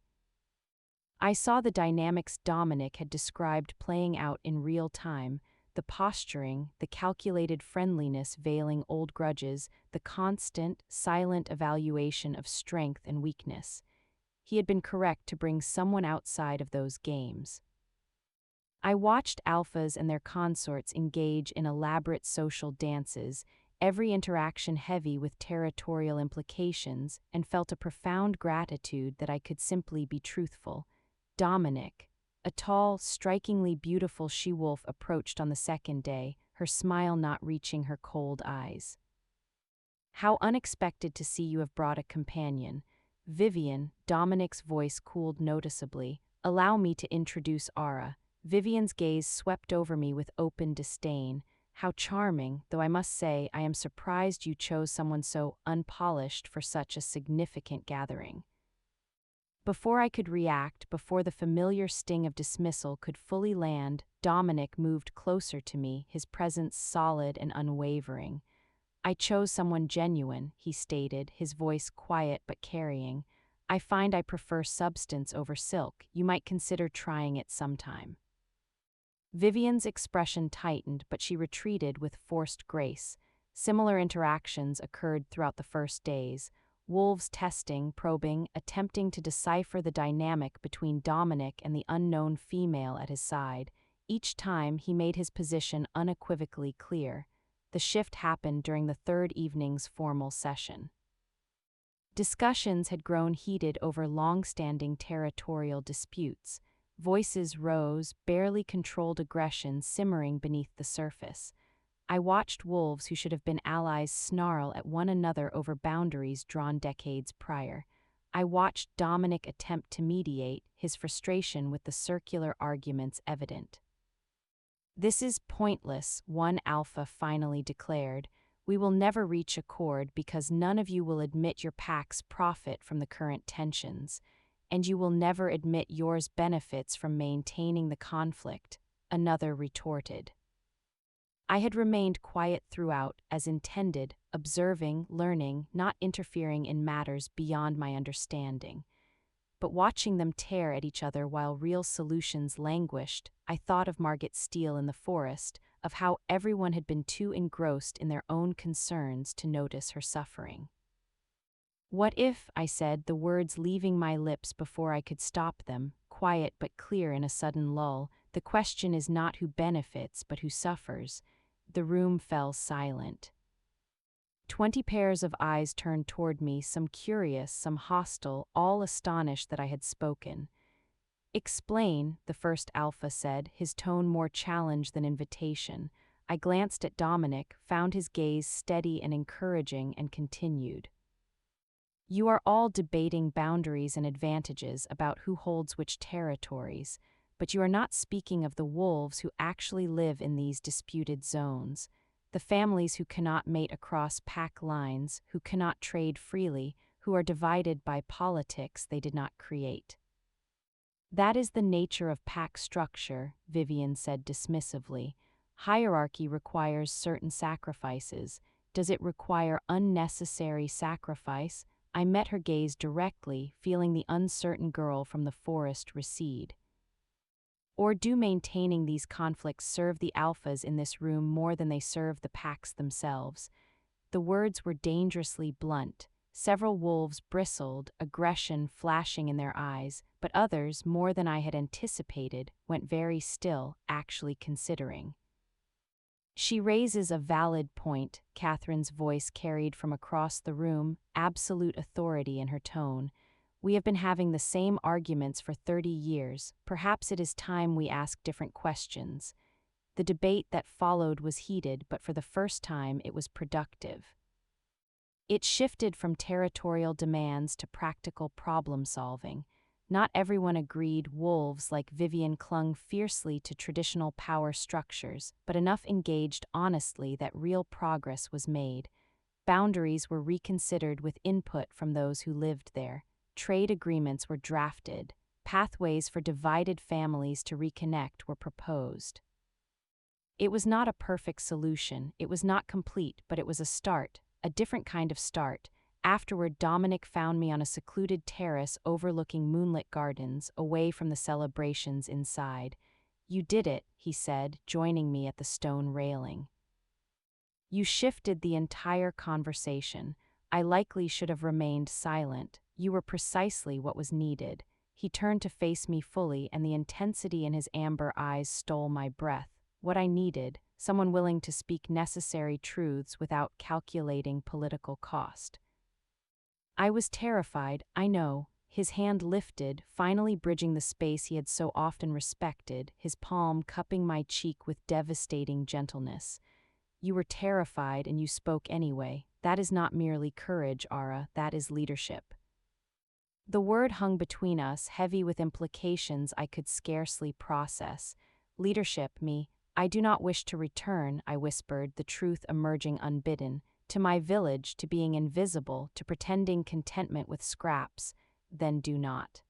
I saw the dynamics Dominic had described playing out in real time, the posturing, the calculated friendliness veiling old grudges, the constant, silent evaluation of strength and weakness. He had been correct to bring someone outside of those games. I watched alphas and their consorts engage in elaborate social dances, every interaction heavy with territorial implications, and felt a profound gratitude that I could simply be truthful. Dominic, a tall, strikingly beautiful she-wolf, approached on the second day, her smile not reaching her cold eyes. "How unexpected to see you have brought a companion. Vivian," Dominic's voice cooled noticeably. "Allow me to introduce Ara." Vivian's gaze swept over me with open disdain. "How charming, though I must say I am surprised you chose someone so unpolished for such a significant gathering." Before I could react, before the familiar sting of dismissal could fully land, Dominic moved closer to me, his presence solid and unwavering. "I chose someone genuine," he stated, his voice quiet but carrying. "I find I prefer substance over silk. You might consider trying it sometime." Vivian's expression tightened, but she retreated with forced grace. Similar interactions occurred throughout the first days, wolves testing, probing, attempting to decipher the dynamic between Dominic and the unknown female at his side. Each time he made his position unequivocally clear. The shift happened during the third evening's formal session. Discussions had grown heated over long-standing territorial disputes. Voices rose, barely controlled aggression simmering beneath the surface. I watched wolves who should have been allies snarl at one another over boundaries drawn decades prior. I watched Dominic attempt to mediate, his frustration with the circular arguments evident. "This is pointless," one alpha finally declared. "We will never reach accord because none of you will admit your packs profit from the current tensions, and you will never admit yours benefits from maintaining the conflict," another retorted. I had remained quiet throughout, as intended, observing, learning, not interfering in matters beyond my understanding. But watching them tear at each other while real solutions languished, I thought of Margit Steele in the forest, of how everyone had been too engrossed in their own concerns to notice her suffering. "What if," I said, the words leaving my lips before I could stop them, quiet but clear in a sudden lull, "the question is not who benefits but who suffers." The room fell silent. 20 pairs of eyes turned toward me, some curious, some hostile, all astonished that I had spoken. "Explain," the first alpha said, his tone more challenge than invitation. I glanced at Dominic, found his gaze steady and encouraging, and continued. "You are all debating boundaries and advantages about who holds which territories, but you are not speaking of the wolves who actually live in these disputed zones, the families who cannot mate across pack lines, who cannot trade freely, who are divided by politics they did not create." "That is the nature of pack structure," Vivian said dismissively. "Hierarchy requires certain sacrifices. Does it require unnecessary sacrifice?" I met her gaze directly, feeling the uncertain girl from the forest recede. "Or do maintaining these conflicts serve the alphas in this room more than they serve the packs themselves?" The words were dangerously blunt. Several wolves bristled, aggression flashing in their eyes, but others, more than I had anticipated, went very still, actually considering. "She raises a valid point," Catherine's voice carried from across the room, absolute authority in her tone. "We have been having the same arguments for 30 years. Perhaps it is time we ask different questions." The debate that followed was heated, but for the first time it was productive. It shifted from territorial demands to practical problem-solving. Not everyone agreed. Wolves like Vivian clung fiercely to traditional power structures, but enough engaged honestly that real progress was made. Boundaries were reconsidered with input from those who lived there. Trade agreements were drafted. Pathways for divided families to reconnect were proposed. It was not a perfect solution, it was not complete, but it was a start, a different kind of start. Afterward, Dominic found me on a secluded terrace overlooking moonlit gardens, away from the celebrations inside. "You did it," he said, joining me at the stone railing. "You shifted the entire conversation. I likely should have remained silent. You were precisely what was needed." He turned to face me fully, and the intensity in his amber eyes stole my breath. What I needed, someone willing to speak necessary truths without calculating political cost. I was terrified, I know. His hand lifted, finally bridging the space he had so often respected, his palm cupping my cheek with devastating gentleness. "You were terrified and you spoke anyway. That is not merely courage, Ara, that is leadership." The word hung between us, heavy with implications I could scarcely process. "Leadership, me. I do not wish to return," I whispered, the truth emerging unbidden, "to my village, to being invisible, to pretending contentment with scraps. Then do not."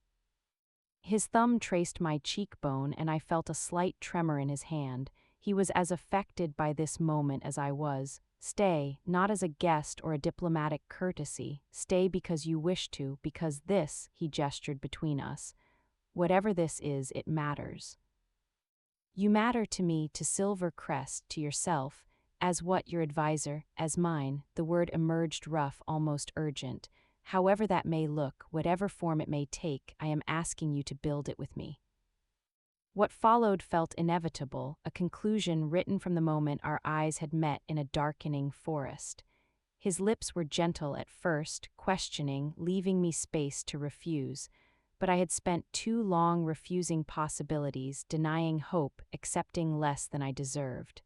His thumb traced my cheekbone, and I felt a slight tremor in his hand. He was as affected by this moment as I was. "Stay, not as a guest or a diplomatic courtesy. Stay because you wish to, because this," he gestured between us. "Whatever this is, it matters. You matter to me, to Silver Crest, to yourself. As what, your advisor, as mine." The word emerged rough, almost urgent. "However that may look, whatever form it may take, I am asking you to build it with me." What followed felt inevitable, a conclusion written from the moment our eyes had met in a darkening forest. His lips were gentle at first, questioning, leaving me space to refuse. But I had spent too long refusing possibilities, denying hope, accepting less than I deserved.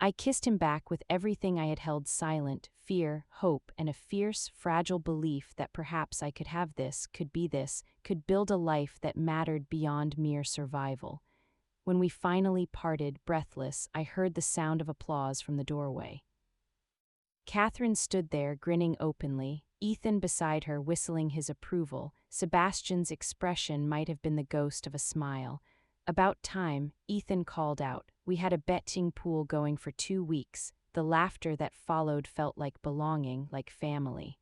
I kissed him back with everything I had held silent: fear, hope, and a fierce, fragile belief that perhaps I could have this, could be this, could build a life that mattered beyond mere survival. When we finally parted, breathless, I heard the sound of applause from the doorway. Catherine stood there, grinning openly, Ethan beside her whistling his approval. Sebastian's expression might have been the ghost of a smile. "About time," Ethan called out. We had a betting pool going for 2 weeks. The laughter that followed felt like belonging, like family.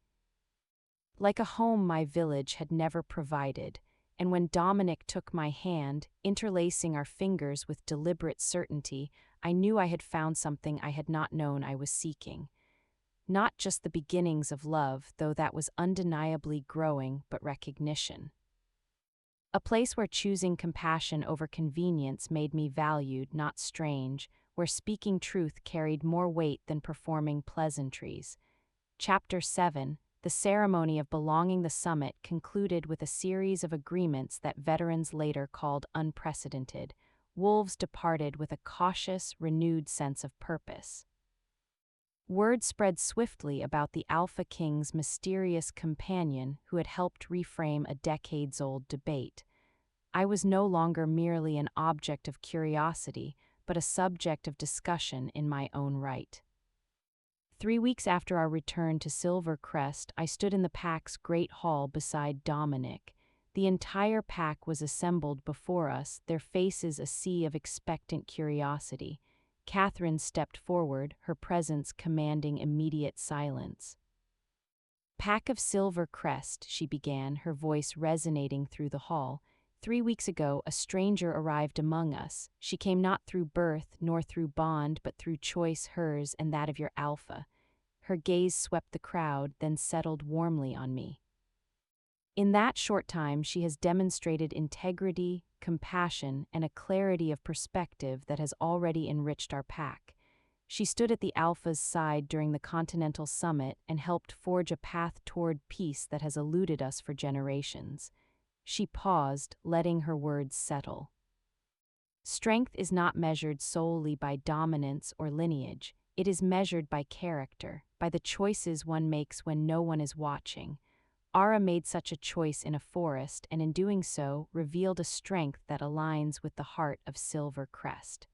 Like a home my village had never provided. And when Dominic took my hand, interlacing our fingers with deliberate certainty, I knew I had found something I had not known I was seeking. Not just the beginnings of love, though that was undeniably growing, but recognition. A place where choosing compassion over convenience made me valued, not strange, where speaking truth carried more weight than performing pleasantries. Chapter 7, the ceremony of belonging the summit, concluded with a series of agreements that veterans later called unprecedented. Wolves departed with a cautious, renewed sense of purpose. Word spread swiftly about the Alpha King's mysterious companion who had helped reframe a decades-old debate. I was no longer merely an object of curiosity, but a subject of discussion in my own right. 3 weeks after our return to Silver Crest, I stood in the pack's great hall beside Dominic. The entire pack was assembled before us, their faces a sea of expectant curiosity. Catherine stepped forward, her presence commanding immediate silence. "Pack of Silver Crest," she began, her voice resonating through the hall. "3 weeks ago, a stranger arrived among us. She came not through birth, nor through bond, but through choice, hers and that of your Alpha." Her gaze swept the crowd, then settled warmly on me. "In that short time, she has demonstrated integrity, compassion, and a clarity of perspective that has already enriched our pack. She stood at the Alpha's side during the Continental Summit and helped forge a path toward peace that has eluded us for generations." She paused, letting her words settle. "Strength is not measured solely by dominance or lineage. It is measured by character, by the choices one makes when no one is watching. Ara made such a choice in a forest, and in doing so, revealed a strength that aligns with the heart of Silver Crest."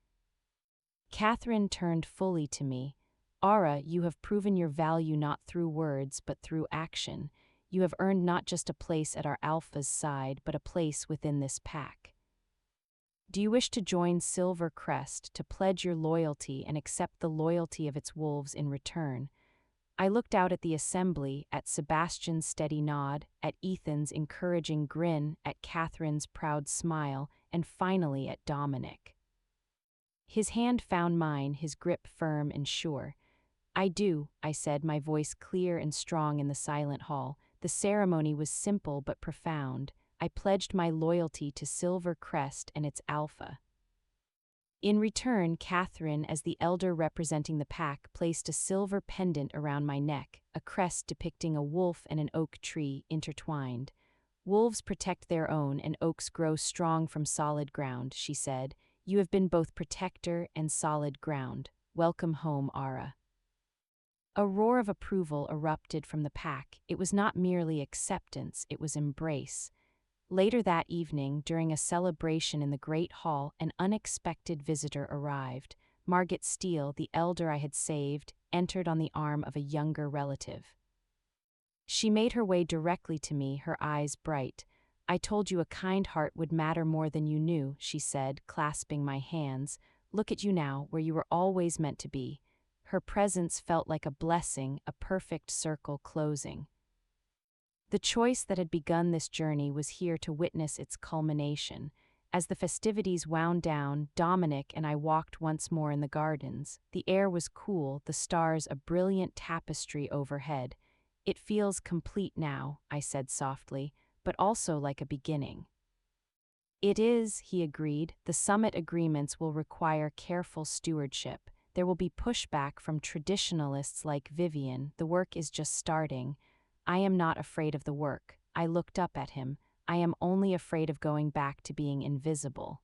Catherine turned fully to me. "Ara, you have proven your value not through words, but through action. You have earned not just a place at our Alpha's side, but a place within this pack. Do you wish to join Silver Crest, to pledge your loyalty and accept the loyalty of its wolves in return?" I looked out at the assembly, at Sebastian's steady nod, at Ethan's encouraging grin, at Catherine's proud smile, and finally at Dominic. His hand found mine, his grip firm and sure. "I do," I said, my voice clear and strong in the silent hall. The ceremony was simple but profound. I pledged my loyalty to Silver Crest and its alpha. In return, Catherine, as the elder representing the pack, placed a silver pendant around my neck, a crest depicting a wolf and an oak tree intertwined. "Wolves protect their own, and oaks grow strong from solid ground," she said. "You have been both protector and solid ground. Welcome home, Ara." A roar of approval erupted from the pack. It was not merely acceptance, it was embrace. Later that evening, during a celebration in the Great Hall, an unexpected visitor arrived. Margaret Steele, the elder I had saved, entered on the arm of a younger relative. She made her way directly to me, her eyes bright. "I told you a kind heart would matter more than you knew," she said, clasping my hands. "Look at you now, where you were always meant to be." Her presence felt like a blessing, a perfect circle closing. The choice that had begun this journey was here to witness its culmination. As the festivities wound down, Dominic and I walked once more in the gardens. The air was cool, the stars a brilliant tapestry overhead. "It feels complete now," I said softly, "but also like a beginning." "It is," he agreed. "The summit agreements will require careful stewardship. There will be pushback from traditionalists like Vivian. The work is just starting." "I am not afraid of the work." I looked up at him. "I am only afraid of going back to being invisible.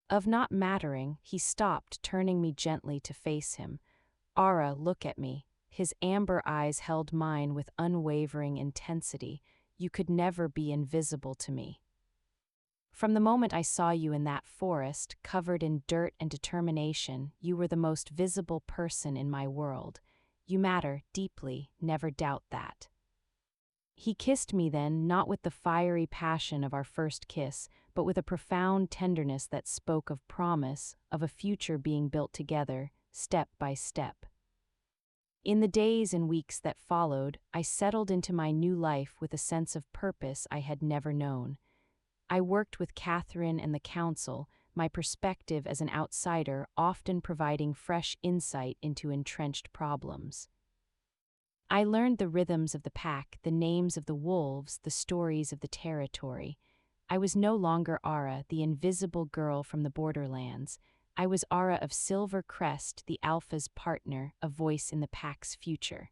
Of not mattering." He stopped, turning me gently to face him. "Ara, look at me." His amber eyes held mine with unwavering intensity. "You could never be invisible to me. From the moment I saw you in that forest, covered in dirt and determination, you were the most visible person in my world. You matter deeply, never doubt that." He kissed me then, not with the fiery passion of our first kiss, but with a profound tenderness that spoke of promise, of a future being built together, step by step. In the days and weeks that followed, I settled into my new life with a sense of purpose I had never known. I worked with Catherine and the council, my perspective as an outsider often providing fresh insight into entrenched problems. I learned the rhythms of the pack, the names of the wolves, the stories of the territory. I was no longer Ara, the invisible girl from the borderlands. I was Ara of Silver Crest, the Alpha's partner, a voice in the pack's future.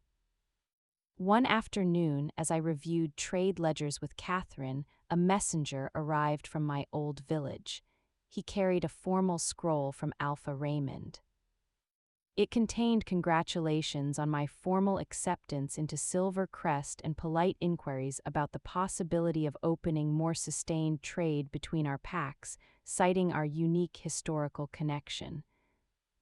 One afternoon, as I reviewed trade ledgers with Catherine, a messenger arrived from my old village. He carried a formal scroll from Alpha Raymond. It contained congratulations on my formal acceptance into Silver Crest and polite inquiries about the possibility of opening more sustained trade between our packs, citing our unique historical connection.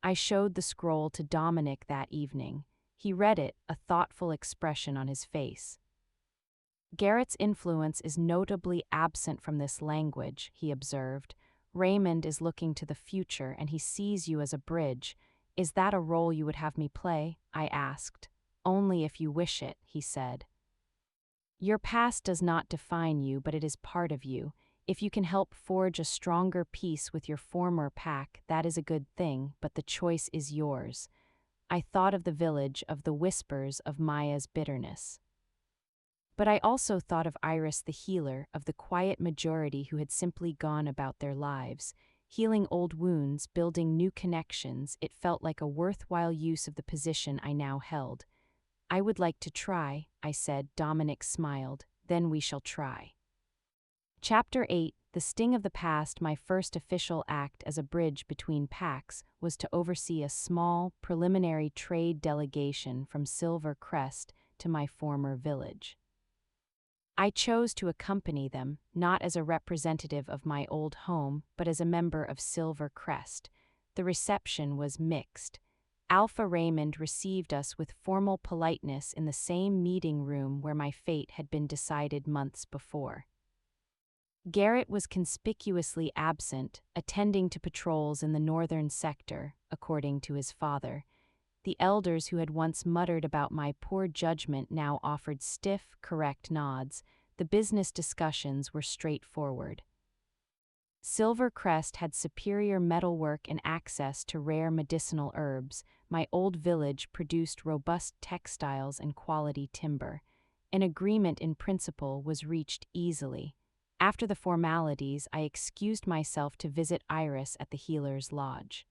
I showed the scroll to Dominic that evening. He read it, a thoughtful expression on his face. "Garrett's influence is notably absent from this language," he observed. "Raymond is looking to the future, and he sees you as a bridge. Is that a role you would have me play?" I asked. "Only if you wish it," he said. "Your past does not define you, but it is part of you. If you can help forge a stronger peace with your former pack, that is a good thing, but the choice is yours." I thought of the village, of the whispers of Maya's bitterness. But I also thought of Iris the healer, of the quiet majority who had simply gone about their lives. Healing old wounds, building new connections, it felt like a worthwhile use of the position I now held. "I would like to try," I said. Dominic smiled. "Then we shall try." Chapter 8, The Sting of the Past. My first official act as a bridge between packs was to oversee a small, preliminary trade delegation from Silver Crest to my former village. I chose to accompany them, not as a representative of my old home, but as a member of Silver Crest. The reception was mixed. Alpha Raymond received us with formal politeness in the same meeting room where my fate had been decided months before. Garrett was conspicuously absent, attending to patrols in the northern sector, according to his father. The elders who had once muttered about my poor judgment now offered stiff, correct nods. The business discussions were straightforward. Silvercrest had superior metalwork and access to rare medicinal herbs. My old village produced robust textiles and quality timber. An agreement in principle was reached easily. After the formalities, I excused myself to visit Iris at the healer's lodge.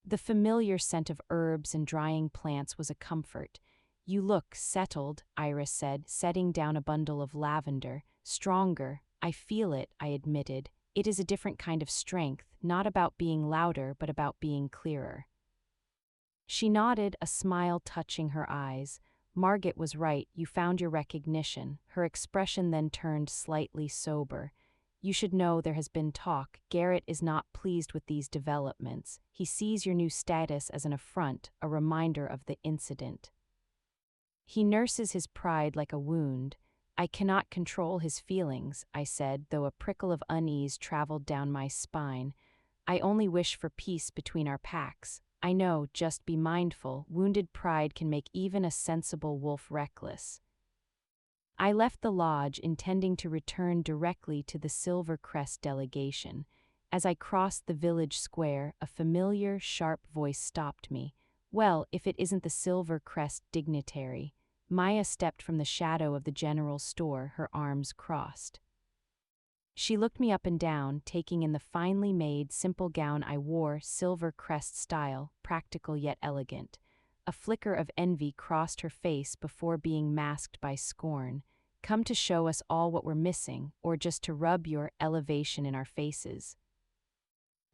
The familiar scent of herbs and drying plants was a comfort. "You look settled," Iris said, setting down a bundle of lavender. "Stronger. I feel it," I admitted. "It is a different kind of strength, not about being louder, but about being clearer." She nodded, a smile touching her eyes. "Margit was right, you found your recognition." Her expression then turned slightly sober. "You should know there has been talk. Garrett is not pleased with these developments. He sees your new status as an affront, a reminder of the incident. He nurses his pride like a wound." "I cannot control his feelings," I said, though a prickle of unease traveled down my spine. "I only wish for peace between our packs. I know, just be mindful, wounded pride can make even a sensible wolf reckless." I left the lodge intending to return directly to the Silvercrest delegation. As I crossed the village square, a familiar, sharp voice stopped me. "Well, if it isn't the Silvercrest dignitary." Maya stepped from the shadow of the general store, her arms crossed. She looked me up and down, taking in the finely made, simple gown I wore, Silvercrest style, practical yet elegant. A flicker of envy crossed her face before being masked by scorn. "Come to show us all what we're missing, or just to rub your elevation in our faces?"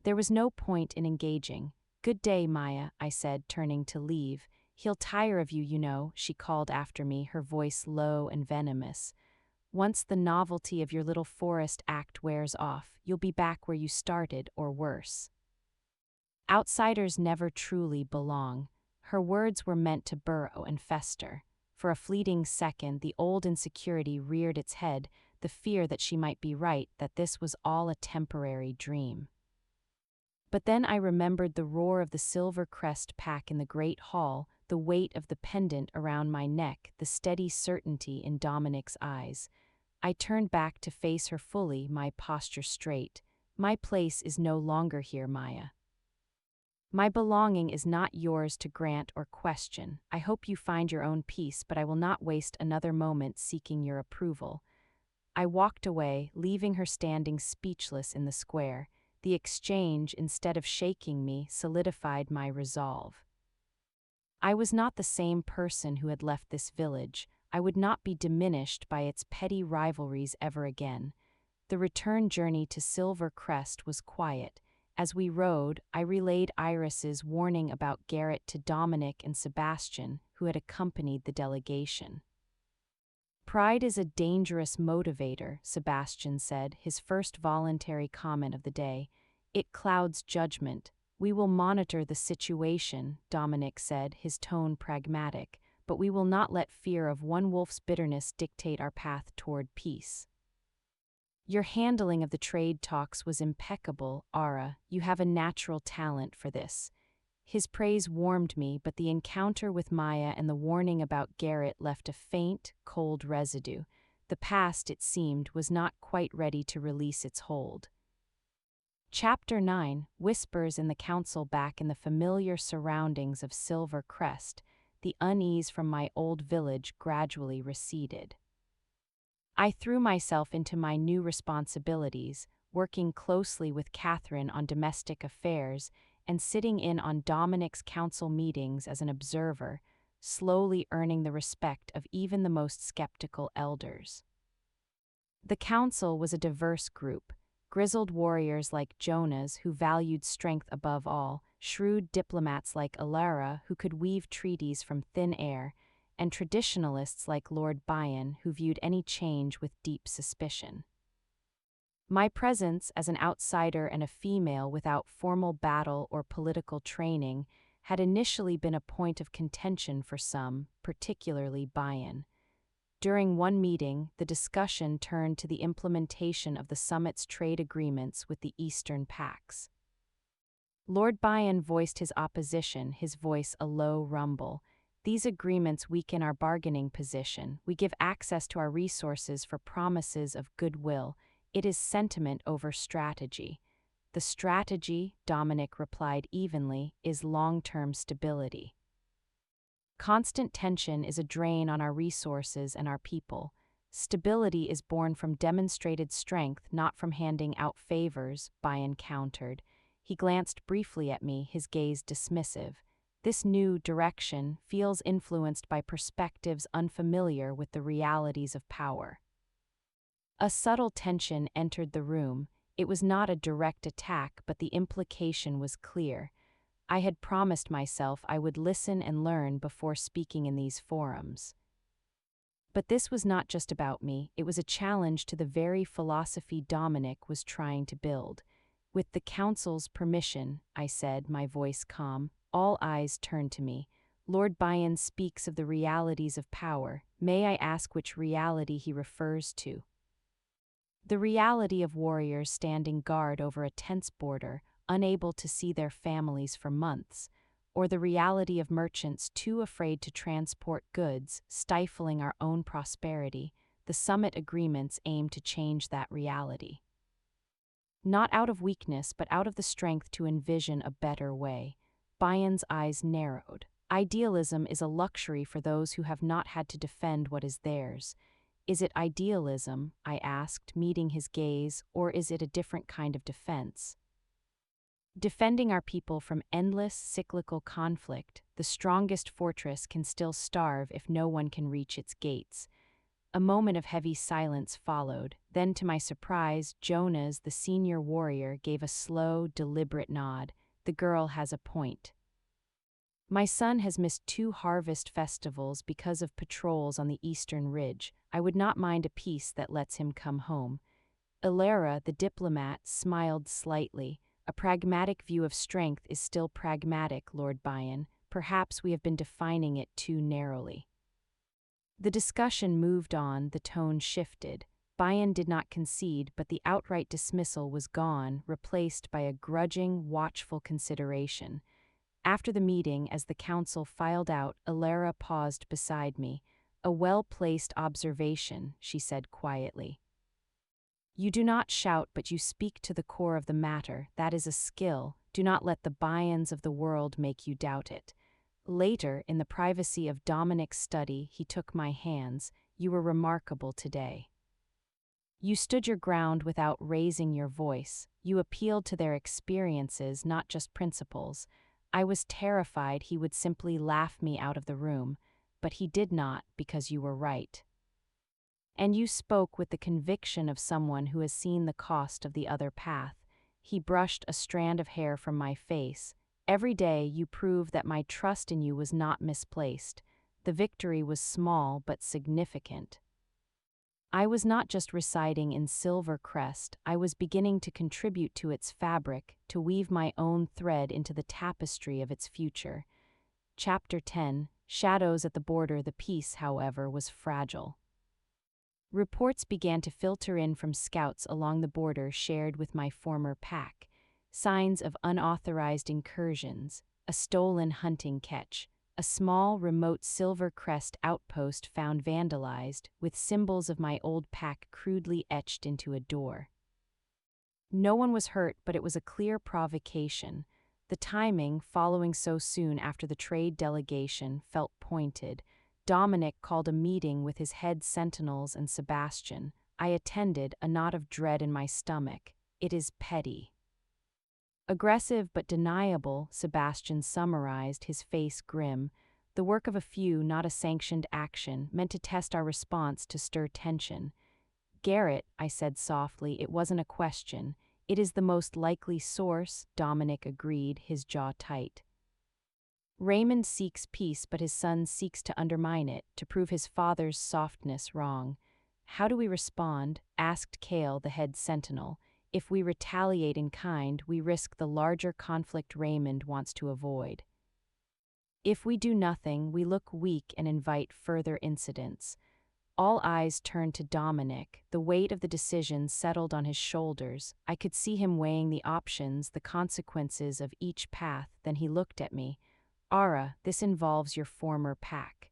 There was no point in engaging. "Good day, Maya," I said, turning to leave. "He'll tire of you, you know," she called after me, her voice low and venomous. "Once the novelty of your little forest act wears off, you'll be back where you started, or worse." Outsiders never truly belong. Her words were meant to burrow and fester. For a fleeting second, the old insecurity reared its head, the fear that she might be right, that this was all a temporary dream. But then I remembered the roar of the Silvercrest pack in the great hall, the weight of the pendant around my neck, the steady certainty in Dominic's eyes. I turned back to face her fully, my posture straight. "My place is no longer here, Maya. My belonging is not yours to grant or question. I hope you find your own peace, but I will not waste another moment seeking your approval." I walked away, leaving her standing speechless in the square. The exchange, instead of shaking me, solidified my resolve. I was not the same person who had left this village. I would not be diminished by its petty rivalries ever again. The return journey to Silvercrest was quiet. As we rode, I relayed Iris's warning about Garrett to Dominic and Sebastian, who had accompanied the delegation. "Pride is a dangerous motivator," Sebastian said, his first voluntary comment of the day. "It clouds judgment." "We will monitor the situation," Dominic said, his tone pragmatic, "but we will not let fear of one wolf's bitterness dictate our path toward peace." "Your handling of the trade talks was impeccable, Ara. You have a natural talent for this." His praise warmed me, but the encounter with Maya and the warning about Garrett left a faint, cold residue. The past, it seemed, was not quite ready to release its hold. Chapter 9, Whispers in the Council. Back in the familiar surroundings of Silvercrest, the unease from my old village gradually receded. I threw myself into my new responsibilities, working closely with Catherine on domestic affairs and sitting in on Dominic's council meetings as an observer, slowly earning the respect of even the most skeptical elders. The council was a diverse group: grizzled warriors like Jonas, who valued strength above all, shrewd diplomats like Alara, who could weave treaties from thin air, and traditionalists like Lord Byron, who viewed any change with deep suspicion. My presence as an outsider and a female without formal battle or political training had initially been a point of contention for some, particularly Byron. During one meeting, the discussion turned to the implementation of the summit's trade agreements with the Eastern Pax. Lord Byron voiced his opposition, his voice a low rumble. "These agreements weaken our bargaining position. We give access to our resources for promises of goodwill. It is sentiment over strategy. The strategy, Dominic replied evenly, is long-term stability. Constant tension is a drain on our resources and our people. Stability is born from demonstrated strength, not from handing out favors, Bayan countered. He glanced briefly at me, his gaze dismissive. This new direction feels influenced by perspectives unfamiliar with the realities of power. A subtle tension entered the room. It was not a direct attack, but the implication was clear. I had promised myself I would listen and learn before speaking in these forums. But this was not just about me, it was a challenge to the very philosophy Dominic was trying to build. With the council's permission, I said, my voice calm. All eyes turned to me. Lord Bayan speaks of the realities of power. May I ask which reality he refers to? The reality of warriors standing guard over a tense border, unable to see their families for months, or the reality of merchants too afraid to transport goods, stifling our own prosperity. The summit agreements aim to change that reality. Not out of weakness, but out of the strength to envision a better way. Bayan's eyes narrowed. Idealism is a luxury for those who have not had to defend what is theirs. Is it idealism, I asked, meeting his gaze, or is it a different kind of defense? Defending our people from endless, cyclical conflict, the strongest fortress can still starve if no one can reach its gates. A moment of heavy silence followed. Then, to my surprise, Jonas, the senior warrior, gave a slow, deliberate nod. The girl has a point. My son has missed 2 harvest festivals because of patrols on the eastern ridge. I would not mind a peace that lets him come home. Ilara, the diplomat, smiled slightly. A pragmatic view of strength is still pragmatic, Lord Bayan. Perhaps we have been defining it too narrowly. The discussion moved on, the tone shifted. Bayan did not concede, but the outright dismissal was gone, replaced by a grudging, watchful consideration. After the meeting, as the council filed out, Ilara paused beside me. A well-placed observation, she said quietly. You do not shout, but you speak to the core of the matter. That is a skill. Do not let the Bayans of the world make you doubt it. Later, in the privacy of Dominic's study, he took my hands. You were remarkable today. You stood your ground without raising your voice. You appealed to their experiences, not just principles. I was terrified he would simply laugh me out of the room, but he did not, because you were right. And you spoke with the conviction of someone who has seen the cost of the other path. He brushed a strand of hair from my face. Every day you proved that my trust in you was not misplaced. The victory was small but significant. I was not just residing in Silver Crest, I was beginning to contribute to its fabric, to weave my own thread into the tapestry of its future. Chapter 10, Shadows at the Border. The peace, however, was fragile. Reports began to filter in from scouts along the border shared with my former pack. Signs of unauthorized incursions, a stolen hunting catch, a small, remote Silver Crest outpost found vandalized, with symbols of my old pack crudely etched into a door. No one was hurt, but it was a clear provocation. The timing, following so soon after the trade delegation, felt pointed. Dominic called a meeting with his head sentinels and Sebastian. I attended, a knot of dread in my stomach. It is petty. Aggressive but deniable, Sebastian summarized, his face grim. The work of a few, not a sanctioned action, meant to test our response to stir tension. Garrett, I said softly, it wasn't a question. It is the most likely source, Dominic agreed, his jaw tight. Raymond seeks peace, but his son seeks to undermine it, to prove his father's softness wrong. How do we respond? Asked Cale, the head sentinel. If we retaliate in kind, we risk the larger conflict Raymond wants to avoid. If we do nothing, we look weak and invite further incidents. All eyes turned to Dominic. The weight of the decision settled on his shoulders. I could see him weighing the options, the consequences of each path. Then he looked at me. Ara, this involves your former pack.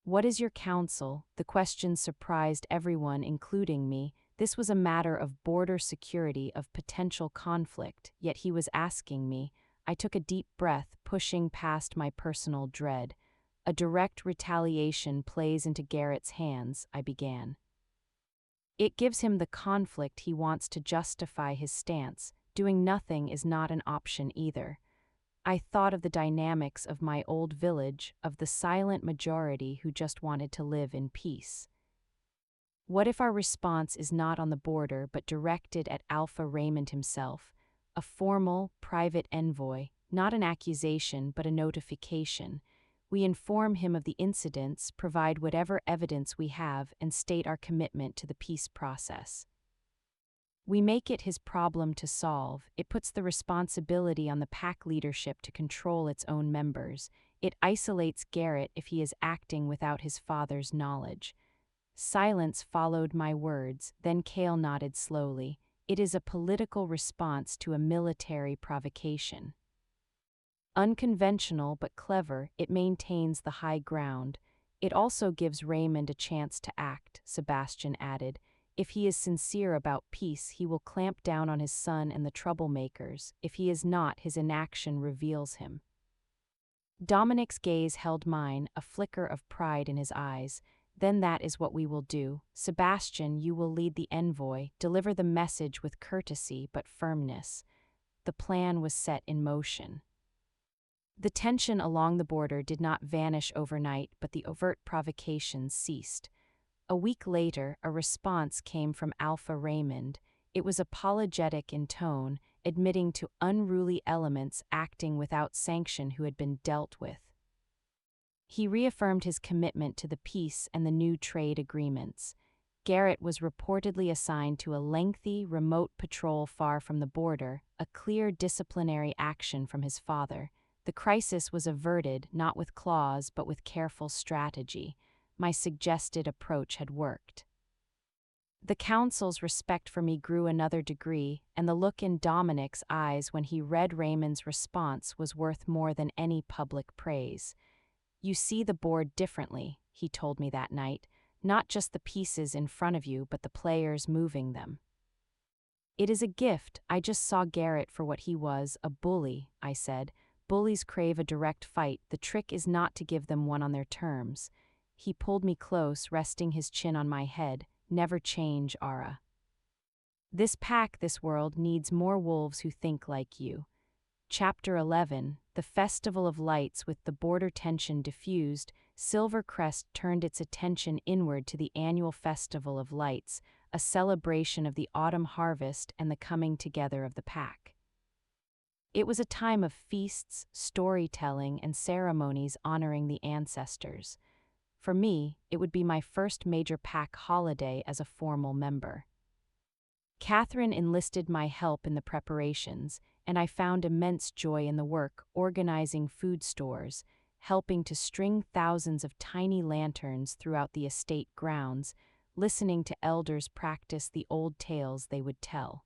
What is your counsel? The question surprised everyone, including me. This was a matter of border security, of potential conflict, yet he was asking me. I took a deep breath, pushing past my personal dread. A direct retaliation plays into Garrett's hands, I began. It gives him the conflict he wants to justify his stance. Doing nothing is not an option either. I thought of the dynamics of my old village, of the silent majority who just wanted to live in peace. What if our response is not on the border but directed at Alpha Raymond himself, a formal, private envoy, not an accusation but a notification? We inform him of the incidents, provide whatever evidence we have, and state our commitment to the peace process. We make it his problem to solve. It puts the responsibility on the pack leadership to control its own members. It isolates Garrett if he is acting without his father's knowledge. Silence followed my words, then Cale nodded slowly. It is a political response to a military provocation. Unconventional but clever, it maintains the high ground. It also gives Raymond a chance to act, Sebastian added. If he is sincere about peace, he will clamp down on his son and the troublemakers. If he is not, his inaction reveals him. Dominic's gaze held mine, a flicker of pride in his eyes. Then that is what we will do. Sebastian, you will lead the envoy, deliver the message with courtesy but firmness. The plan was set in motion. The tension along the border did not vanish overnight, but the overt provocations ceased. A week later, a response came from Alpha Raymond. It was apologetic in tone, admitting to unruly elements acting without sanction who had been dealt with. He reaffirmed his commitment to the peace and the new trade agreements. Garrett was reportedly assigned to a lengthy, remote patrol far from the border, a clear disciplinary action from his father. The crisis was averted not with claws but with careful strategy. My suggested approach had worked. The council's respect for me grew another degree, and the look in Dominic's eyes when he read Raymond's response was worth more than any public praise. You see the board differently, he told me that night, not just the pieces in front of you but the players moving them. It is a gift. I just saw Garrett for what he was, a bully, I said. Bullies crave a direct fight. The trick is not to give them one on their terms. He pulled me close, resting his chin on my head. Never change, Ara. This pack, this world, needs more wolves who think like you. Chapter 11, The Festival of Lights. With the border tension diffused, Silvercrest turned its attention inward to the annual Festival of Lights, a celebration of the autumn harvest and the coming together of the pack. It was a time of feasts, storytelling, and ceremonies honoring the ancestors. For me, it would be my first major pack holiday as a formal member. Catherine enlisted my help in the preparations, and I found immense joy in the work, organizing food stores, helping to string thousands of tiny lanterns throughout the estate grounds, listening to elders practice the old tales they would tell.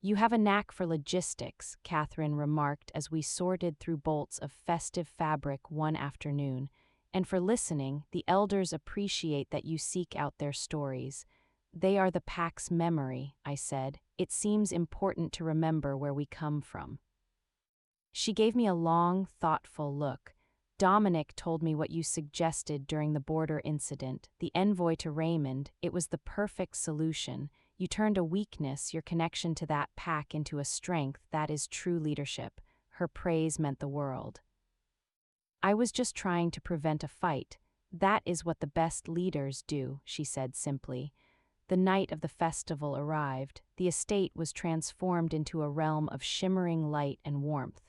You have a knack for logistics, Catherine remarked as we sorted through bolts of festive fabric one afternoon, and for listening, the elders appreciate that you seek out their stories. They are the pack's memory, I said. It seems important to remember where we come from. She gave me a long, thoughtful look. Dominic told me what you suggested during the border incident, the envoy to Raymond. It was the perfect solution. You turned a weakness, your connection to that pack, into a strength. That is true leadership. Her praise meant the world. I was just trying to prevent a fight. That is what the best leaders do, she said simply. The night of the festival arrived. The estate was transformed into a realm of shimmering light and warmth.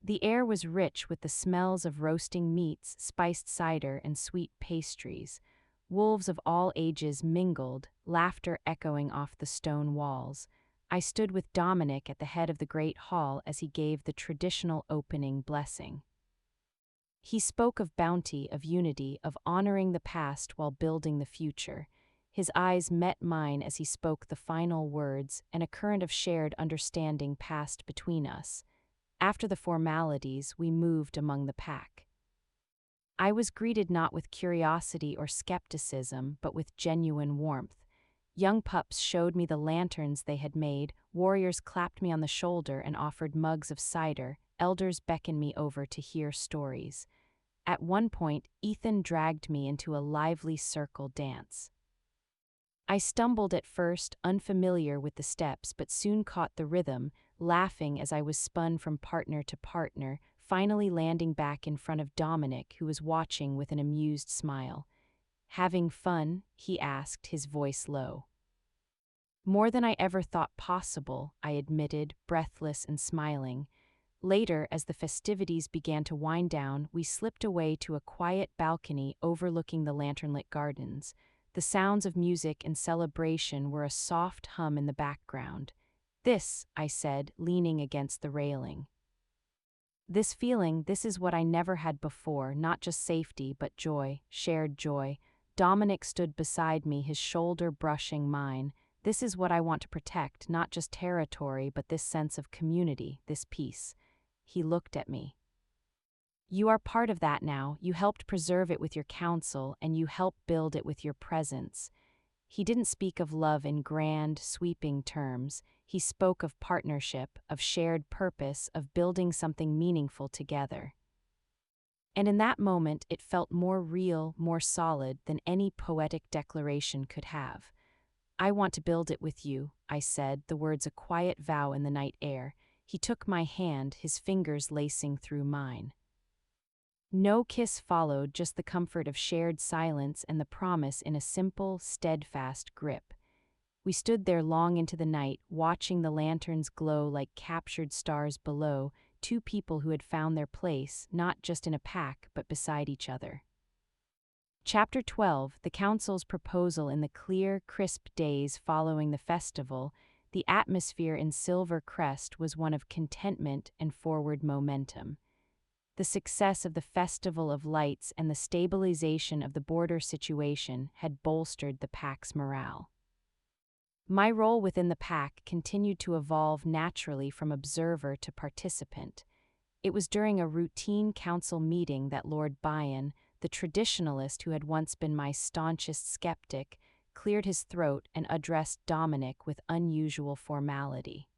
The air was rich with the smells of roasting meats, spiced cider, and sweet pastries. Wolves of all ages mingled, laughter echoing off the stone walls. I stood with Dominic at the head of the great hall as he gave the traditional opening blessing. He spoke of bounty, of unity, of honoring the past while building the future. His eyes met mine as he spoke the final words, and a current of shared understanding passed between us. After the formalities, we moved among the pack. I was greeted not with curiosity or skepticism, but with genuine warmth. Young pups showed me the lanterns they had made, warriors clapped me on the shoulder and offered mugs of cider, elders beckoned me over to hear stories. At one point, Ethan dragged me into a lively circle dance. I stumbled at first, unfamiliar with the steps, but soon caught the rhythm, laughing as I was spun from partner to partner, finally landing back in front of Dominic, who was watching with an amused smile. "Having fun?" he asked, his voice low. "More than I ever thought possible," I admitted, breathless and smiling. Later, as the festivities began to wind down, we slipped away to a quiet balcony overlooking the lanternlit gardens. The sounds of music and celebration were a soft hum in the background. "This," I said, leaning against the railing. This is what I never had before, not just safety, but joy, shared joy." Dominic stood beside me, his shoulder brushing mine. "This is what I want to protect, not just territory, but this sense of community, this peace." He looked at me. "You are part of that now. You helped preserve it with your counsel, and you helped build it with your presence." He didn't speak of love in grand, sweeping terms. He spoke of partnership, of shared purpose, of building something meaningful together. And in that moment, it felt more real, more solid than any poetic declaration could have. "I want to build it with you," I said, the words a quiet vow in the night air. He took my hand, his fingers lacing through mine. No kiss followed, just the comfort of shared silence and the promise in a simple, steadfast grip. We stood there long into the night, watching the lanterns glow like captured stars below, two people who had found their place, not just in a pack, but beside each other. Chapter 12, the Council's proposal. In the clear, crisp days following the festival, the atmosphere in Silver Crest was one of contentment and forward momentum. The success of the Festival of Lights and the stabilization of the border situation had bolstered the pack's morale. My role within the pack continued to evolve naturally from observer to participant. It was during a routine council meeting that Lord Byron, the traditionalist who had once been my staunchest skeptic, cleared his throat and addressed Dominic with unusual formality.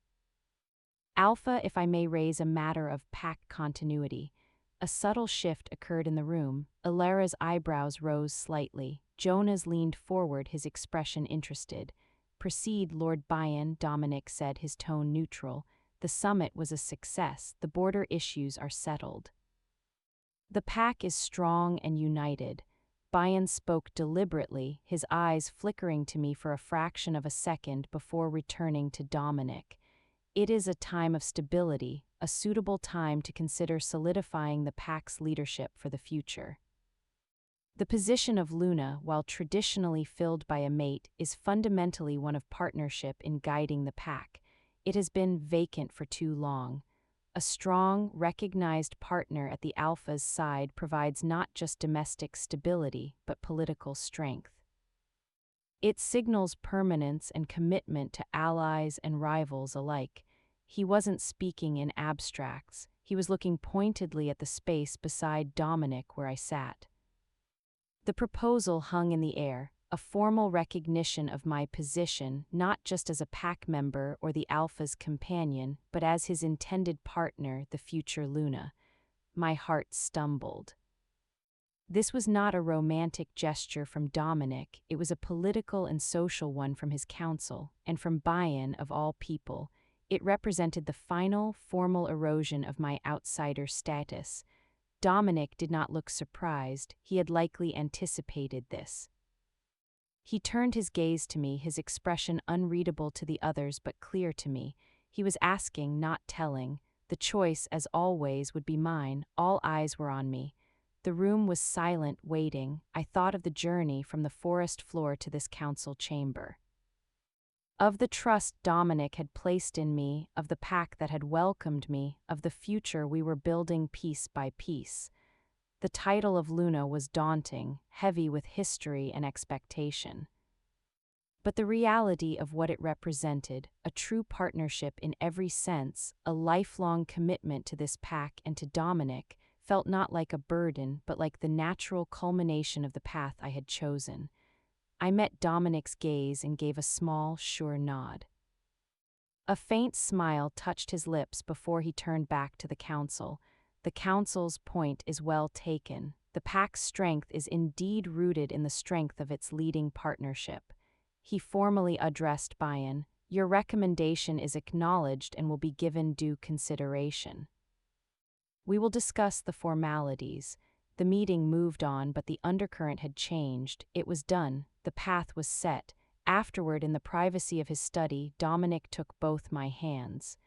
"Alpha, if I may raise a matter of pack continuity." A subtle shift occurred in the room. Ilara's eyebrows rose slightly. Jonas leaned forward, his expression interested. "Proceed, Lord Byron," Dominic said, his tone neutral. "The summit was a success. The border issues are settled. The pack is strong and united." Byron spoke deliberately, his eyes flickering to me for a fraction of a second before returning to Dominic. "It is a time of stability, a suitable time to consider solidifying the pack's leadership for the future. The position of Luna, while traditionally filled by a mate, is fundamentally one of partnership in guiding the pack. It has been vacant for too long. A strong, recognized partner at the Alpha's side provides not just domestic stability, but political strength. It signals permanence and commitment to allies and rivals alike." He wasn't speaking in abstracts. He was looking pointedly at the space beside Dominic where I sat. The proposal hung in the air, a formal recognition of my position, not just as a pack member or the Alpha's companion, but as his intended partner, the future Luna. My heart stumbled. This was not a romantic gesture from Dominic, it was a political and social one from his council, and from Byron of all people. It represented the final, formal erosion of my outsider status. Dominic did not look surprised. He had likely anticipated this. He turned his gaze to me, his expression unreadable to the others but clear to me. He was asking, not telling. The choice, as always, would be mine. All eyes were on me. The room was silent, waiting. I thought of the journey from the forest floor to this council chamber. Of the trust Dominic had placed in me, of the pack that had welcomed me, of the future we were building piece by piece. The title of Luna was daunting, heavy with history and expectation. But the reality of what it represented, a true partnership in every sense, a lifelong commitment to this pack and to Dominic, felt not like a burden but like the natural culmination of the path I had chosen. I met Dominic's gaze and gave a small, sure nod. A faint smile touched his lips before he turned back to the council. The council's point is well taken. The pack's strength is indeed rooted in the strength of its leading partnership. He formally addressed Bayan. Your recommendation is acknowledged and will be given due consideration. We will discuss the formalities. The meeting moved on, but the undercurrent had changed. It was done. The path was set. Afterward, in the privacy of his study, Dominic took both my hands.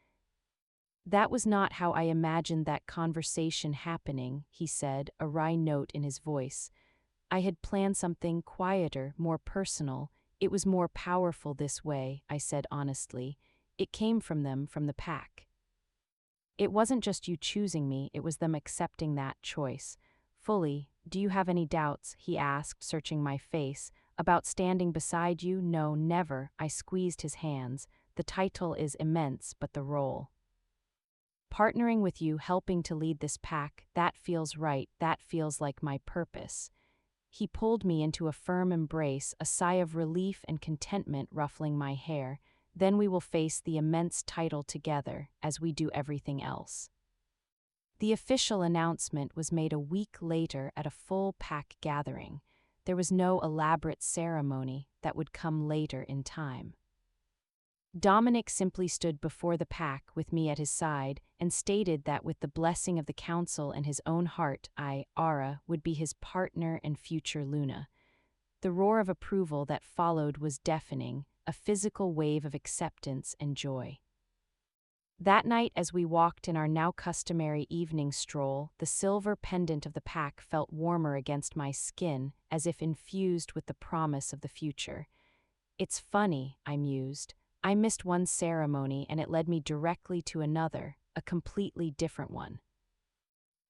That was not how I imagined that conversation happening, he said, a wry note in his voice. I had planned something quieter, more personal. It was more powerful this way, I said honestly. It came from them, from the pack. It wasn't just you choosing me, it was them accepting that choice. Fully. Do you have any doubts, he asked, searching my face, about standing beside you? No, never. I squeezed his hands. The title is immense, but the role. Partnering with you, helping to lead this pack, that feels right, that feels like my purpose. He pulled me into a firm embrace, a sigh of relief and contentment ruffling my hair. Then we will face the immense title together, as we do everything else. The official announcement was made a week later at a full pack gathering. There was no elaborate ceremony that would come later in time. Dominic simply stood before the pack with me at his side and stated that with the blessing of the council and his own heart, I, Ara, would be his partner and future Luna. The roar of approval that followed was deafening, a physical wave of acceptance and joy. That night, as we walked in our now customary evening stroll, the silver pendant of the pack felt warmer against my skin, as if infused with the promise of the future. It's funny, I mused. I missed one ceremony and it led me directly to another, a completely different one.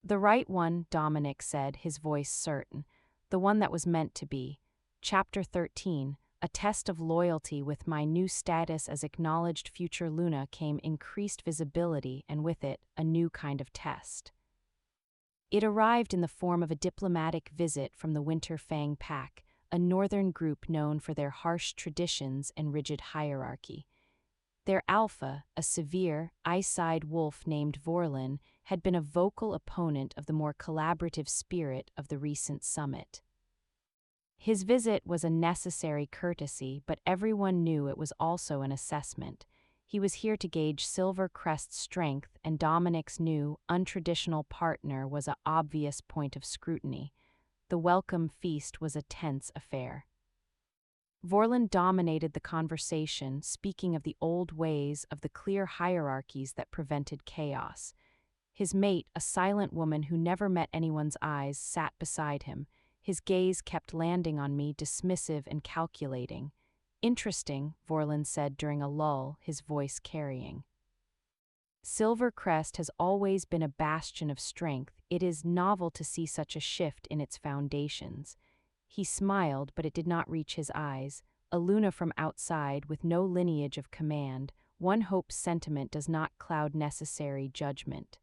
The right one, Dominic said, his voice certain. The one that was meant to be. Chapter 13, a test of loyalty. With my new status as acknowledged future Luna came increased visibility and with it, a new kind of test. It arrived in the form of a diplomatic visit from the Winter Fang Pack, a northern group known for their harsh traditions and rigid hierarchy. Their alpha, a severe, ice-eyed wolf named Vorlin, had been a vocal opponent of the more collaborative spirit of the recent summit. His visit was a necessary courtesy, but everyone knew it was also an assessment. He was here to gauge Silver Crest's strength, and Dominic's new, untraditional partner was an obvious point of scrutiny. The welcome feast was a tense affair. Vorlin dominated the conversation, speaking of the old ways, of the clear hierarchies that prevented chaos. His mate, a silent woman who never met anyone's eyes, sat beside him. His gaze kept landing on me, dismissive and calculating. Interesting, Vorlin said during a lull, his voice carrying. Silver Crest has always been a bastion of strength. It is novel to see such a shift in its foundations. He smiled, but it did not reach his eyes. A Luna from outside, with no lineage of command, one hopes sentiment does not cloud necessary judgment.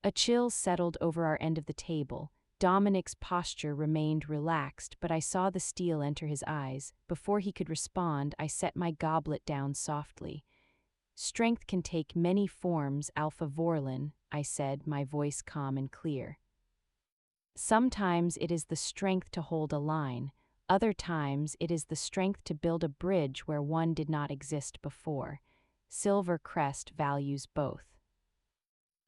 A chill settled over our end of the table. Dominic's posture remained relaxed, but I saw the steel enter his eyes. Before he could respond, I set my goblet down softly. Strength can take many forms, Alpha Vorlin, I said, my voice calm and clear. Sometimes it is the strength to hold a line. Other times it is the strength to build a bridge where one did not exist before. Silver Crest values both.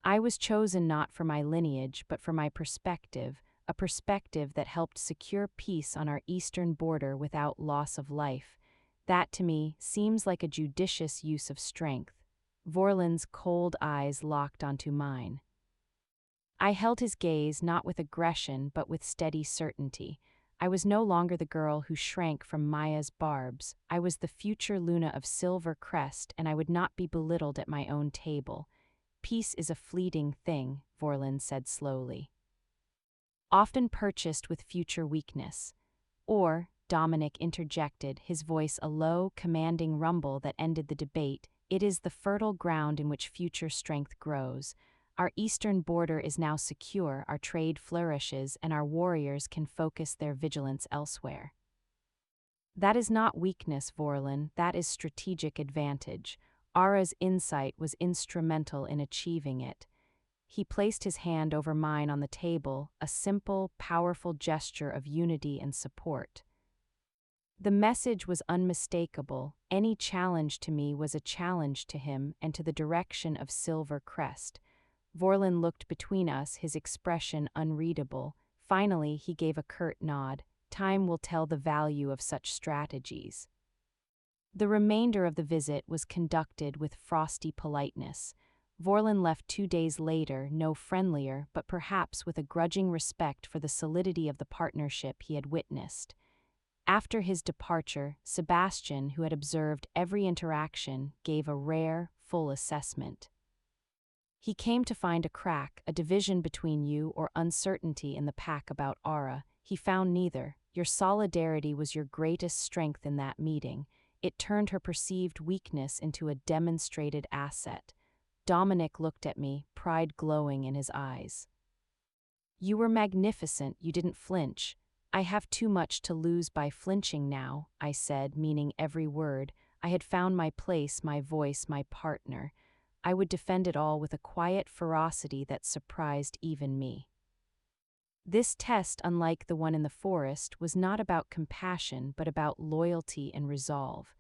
I was chosen not for my lineage, but for my perspective, a perspective that helped secure peace on our eastern border without loss of life. That, to me, seems like a judicious use of strength. Vorlin's cold eyes locked onto mine. I held his gaze not with aggression, but with steady certainty. I was no longer the girl who shrank from Maya's barbs. I was the future Luna of Silver Crest, and I would not be belittled at my own table. Peace is a fleeting thing, Vorlin said slowly. Often purchased with future weakness. Or, Dominic interjected, his voice a low, commanding rumble that ended the debate, it is the fertile ground in which future strength grows. Our eastern border is now secure, our trade flourishes, and our warriors can focus their vigilance elsewhere. That is not weakness, Vorlin, that is strategic advantage. Ara's insight was instrumental in achieving it. He placed his hand over mine on the table, a simple, powerful gesture of unity and support. The message was unmistakable. Any challenge to me was a challenge to him and to the direction of Silver Crest. Vorlin looked between us, his expression unreadable. Finally, he gave a curt nod. Time will tell the value of such strategies. The remainder of the visit was conducted with frosty politeness. Vorlin left 2 days later, no friendlier, but perhaps with a grudging respect for the solidity of the partnership he had witnessed. After his departure, Sebastian, who had observed every interaction, gave a rare, full assessment. He came to find a crack, a division between you, or uncertainty in the pack about Ara. He found neither. Your solidarity was your greatest strength in that meeting. It turned her perceived weakness into a demonstrated asset. Dominic looked at me, pride glowing in his eyes. You were magnificent, you didn't flinch. I have too much to lose by flinching now, I said, meaning every word. I had found my place, my voice, my partner. I would defend it all with a quiet ferocity that surprised even me. This test, unlike the one in the forest, was not about compassion but about loyalty and resolve.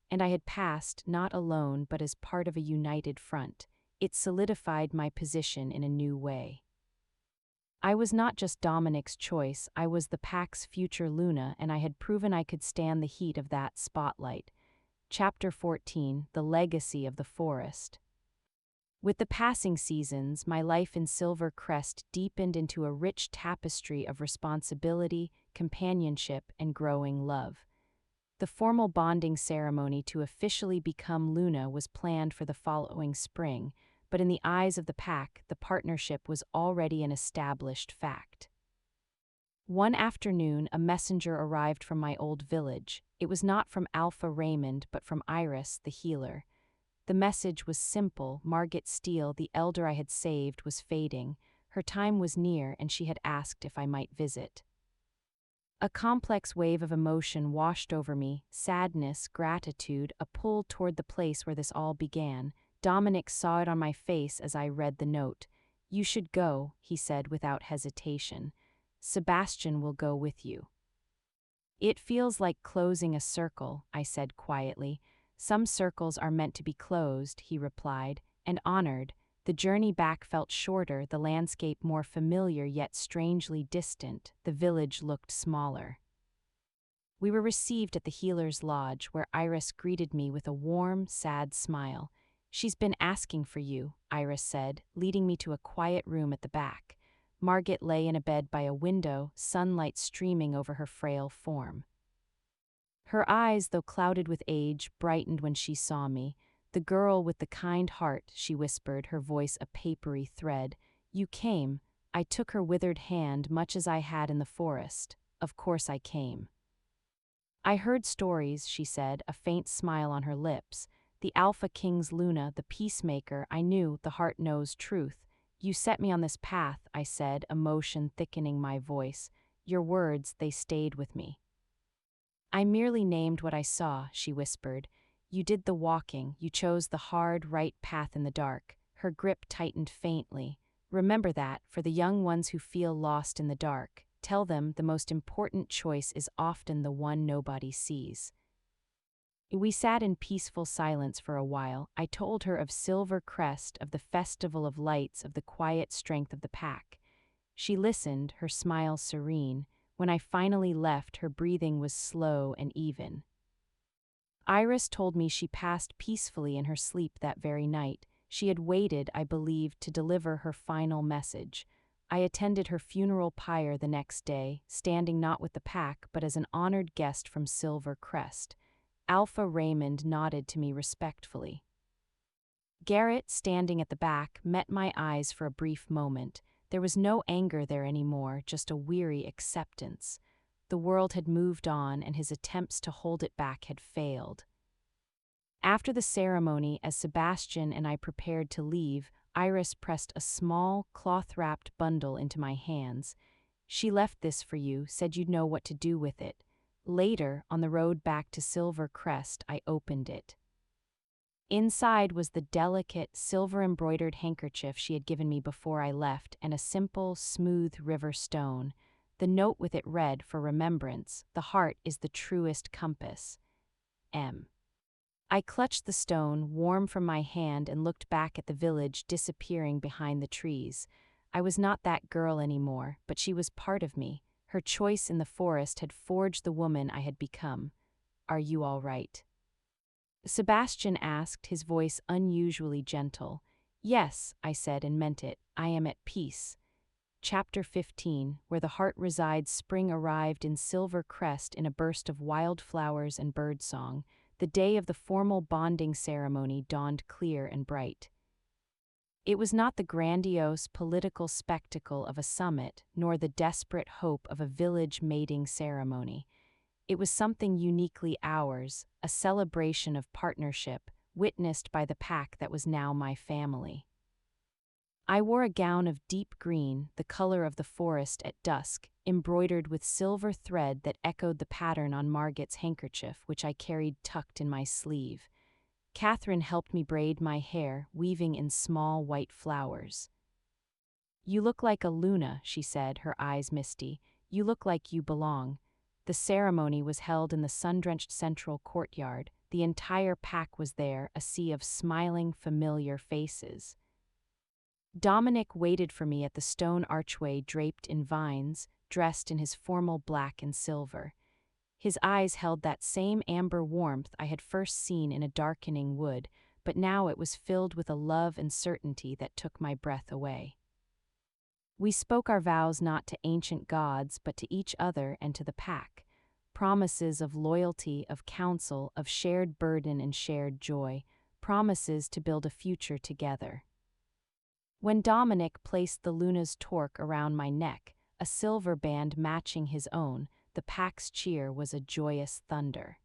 And I had passed, not alone but as part of a united front. It solidified my position in a new way. I was not just Dominic's choice, I was the pack's future Luna, and I had proven I could stand the heat of that spotlight. Chapter 14, The Legacy of the Forest. With the passing seasons, my life in Silver Crest deepened into a rich tapestry of responsibility, companionship, and growing love. The formal bonding ceremony to officially become Luna was planned for the following spring, but in the eyes of the pack, the partnership was already an established fact. One afternoon, a messenger arrived from my old village. It was not from Alpha Raymond, but from Iris, the healer. The message was simple. Margit Steele, the elder I had saved, was fading. Her time was near, and she had asked if I might visit. A complex wave of emotion washed over me, sadness, gratitude, a pull toward the place where this all began. Dominic saw it on my face as I read the note. You should go, he said without hesitation. Sebastian will go with you. It feels like closing a circle, I said quietly. Some circles are meant to be closed, he replied, and honored. The journey back felt shorter, the landscape more familiar yet strangely distant. The village looked smaller. We were received at the healer's lodge, where Iris greeted me with a warm, sad smile. She's been asking for you, Iris said, leading me to a quiet room at the back. Margit lay in a bed by a window, sunlight streaming over her frail form. Her eyes, though clouded with age, brightened when she saw me. The girl with the kind heart, she whispered, her voice a papery thread. You came. I took her withered hand, much as I had in the forest. Of course I came. I heard stories, she said, a faint smile on her lips. The Alpha King's Luna, the peacemaker, I knew the heart knows truth. You set me on this path, I said, emotion thickening my voice. Your words, they stayed with me. I merely named what I saw, she whispered. You did the walking, you chose the hard, right path in the dark. Her grip tightened faintly. Remember that, for the young ones who feel lost in the dark. Tell them the most important choice is often the one nobody sees. We sat in peaceful silence for a while. I told her of Silver Crest, of the festival of lights, of the quiet strength of the pack. She listened, her smile serene. When I finally left, her breathing was slow and even. Iris told me she passed peacefully in her sleep that very night. She had waited, I believed, to deliver her final message. I attended her funeral pyre the next day, standing not with the pack, but as an honored guest from Silver Crest. Alpha Raymond nodded to me respectfully. Garrett, standing at the back, met my eyes for a brief moment. There was no anger there anymore, just a weary acceptance. The world had moved on, and his attempts to hold it back had failed. After the ceremony, as Sebastian and I prepared to leave, Iris pressed a small, cloth-wrapped bundle into my hands. She left this for you, said you'd know what to do with it. Later, on the road back to Silver Crest, I opened it. Inside was the delicate, silver-embroidered handkerchief she had given me before I left, and a simple, smooth river stone. The note with it read, "For remembrance, the heart is the truest compass. M." I clutched the stone, warm from my hand, and looked back at the village disappearing behind the trees. I was not that girl anymore, but she was part of me. Her choice in the forest had forged the woman I had become. "Are you all right?" Sebastian asked, his voice unusually gentle. "Yes," I said and meant it. "I am at peace." Chapter 15, Where the Heart Resides. Spring arrived in Silver Crest in a burst of wildflowers and birdsong. The day of the formal bonding ceremony dawned clear and bright. It was not the grandiose political spectacle of a summit, nor the desperate hope of a village mating ceremony. It was something uniquely ours, a celebration of partnership, witnessed by the pack that was now my family. I wore a gown of deep green, the color of the forest at dusk, embroidered with silver thread that echoed the pattern on Margit's handkerchief, which I carried tucked in my sleeve. Catherine helped me braid my hair, weaving in small white flowers. "You look like a Luna," she said, her eyes misty. "You look like you belong." The ceremony was held in the sun-drenched central courtyard. The entire pack was there, a sea of smiling, familiar faces. Dominic waited for me at the stone archway draped in vines, dressed in his formal black and silver. His eyes held that same amber warmth I had first seen in a darkening wood, but now it was filled with a love and certainty that took my breath away. We spoke our vows not to ancient gods, but to each other and to the pack. Promises of loyalty, of counsel, of shared burden and shared joy. Promises to build a future together. When Dominic placed the Luna's torque around my neck, a silver band matching his own, the pack's cheer was a joyous thunder.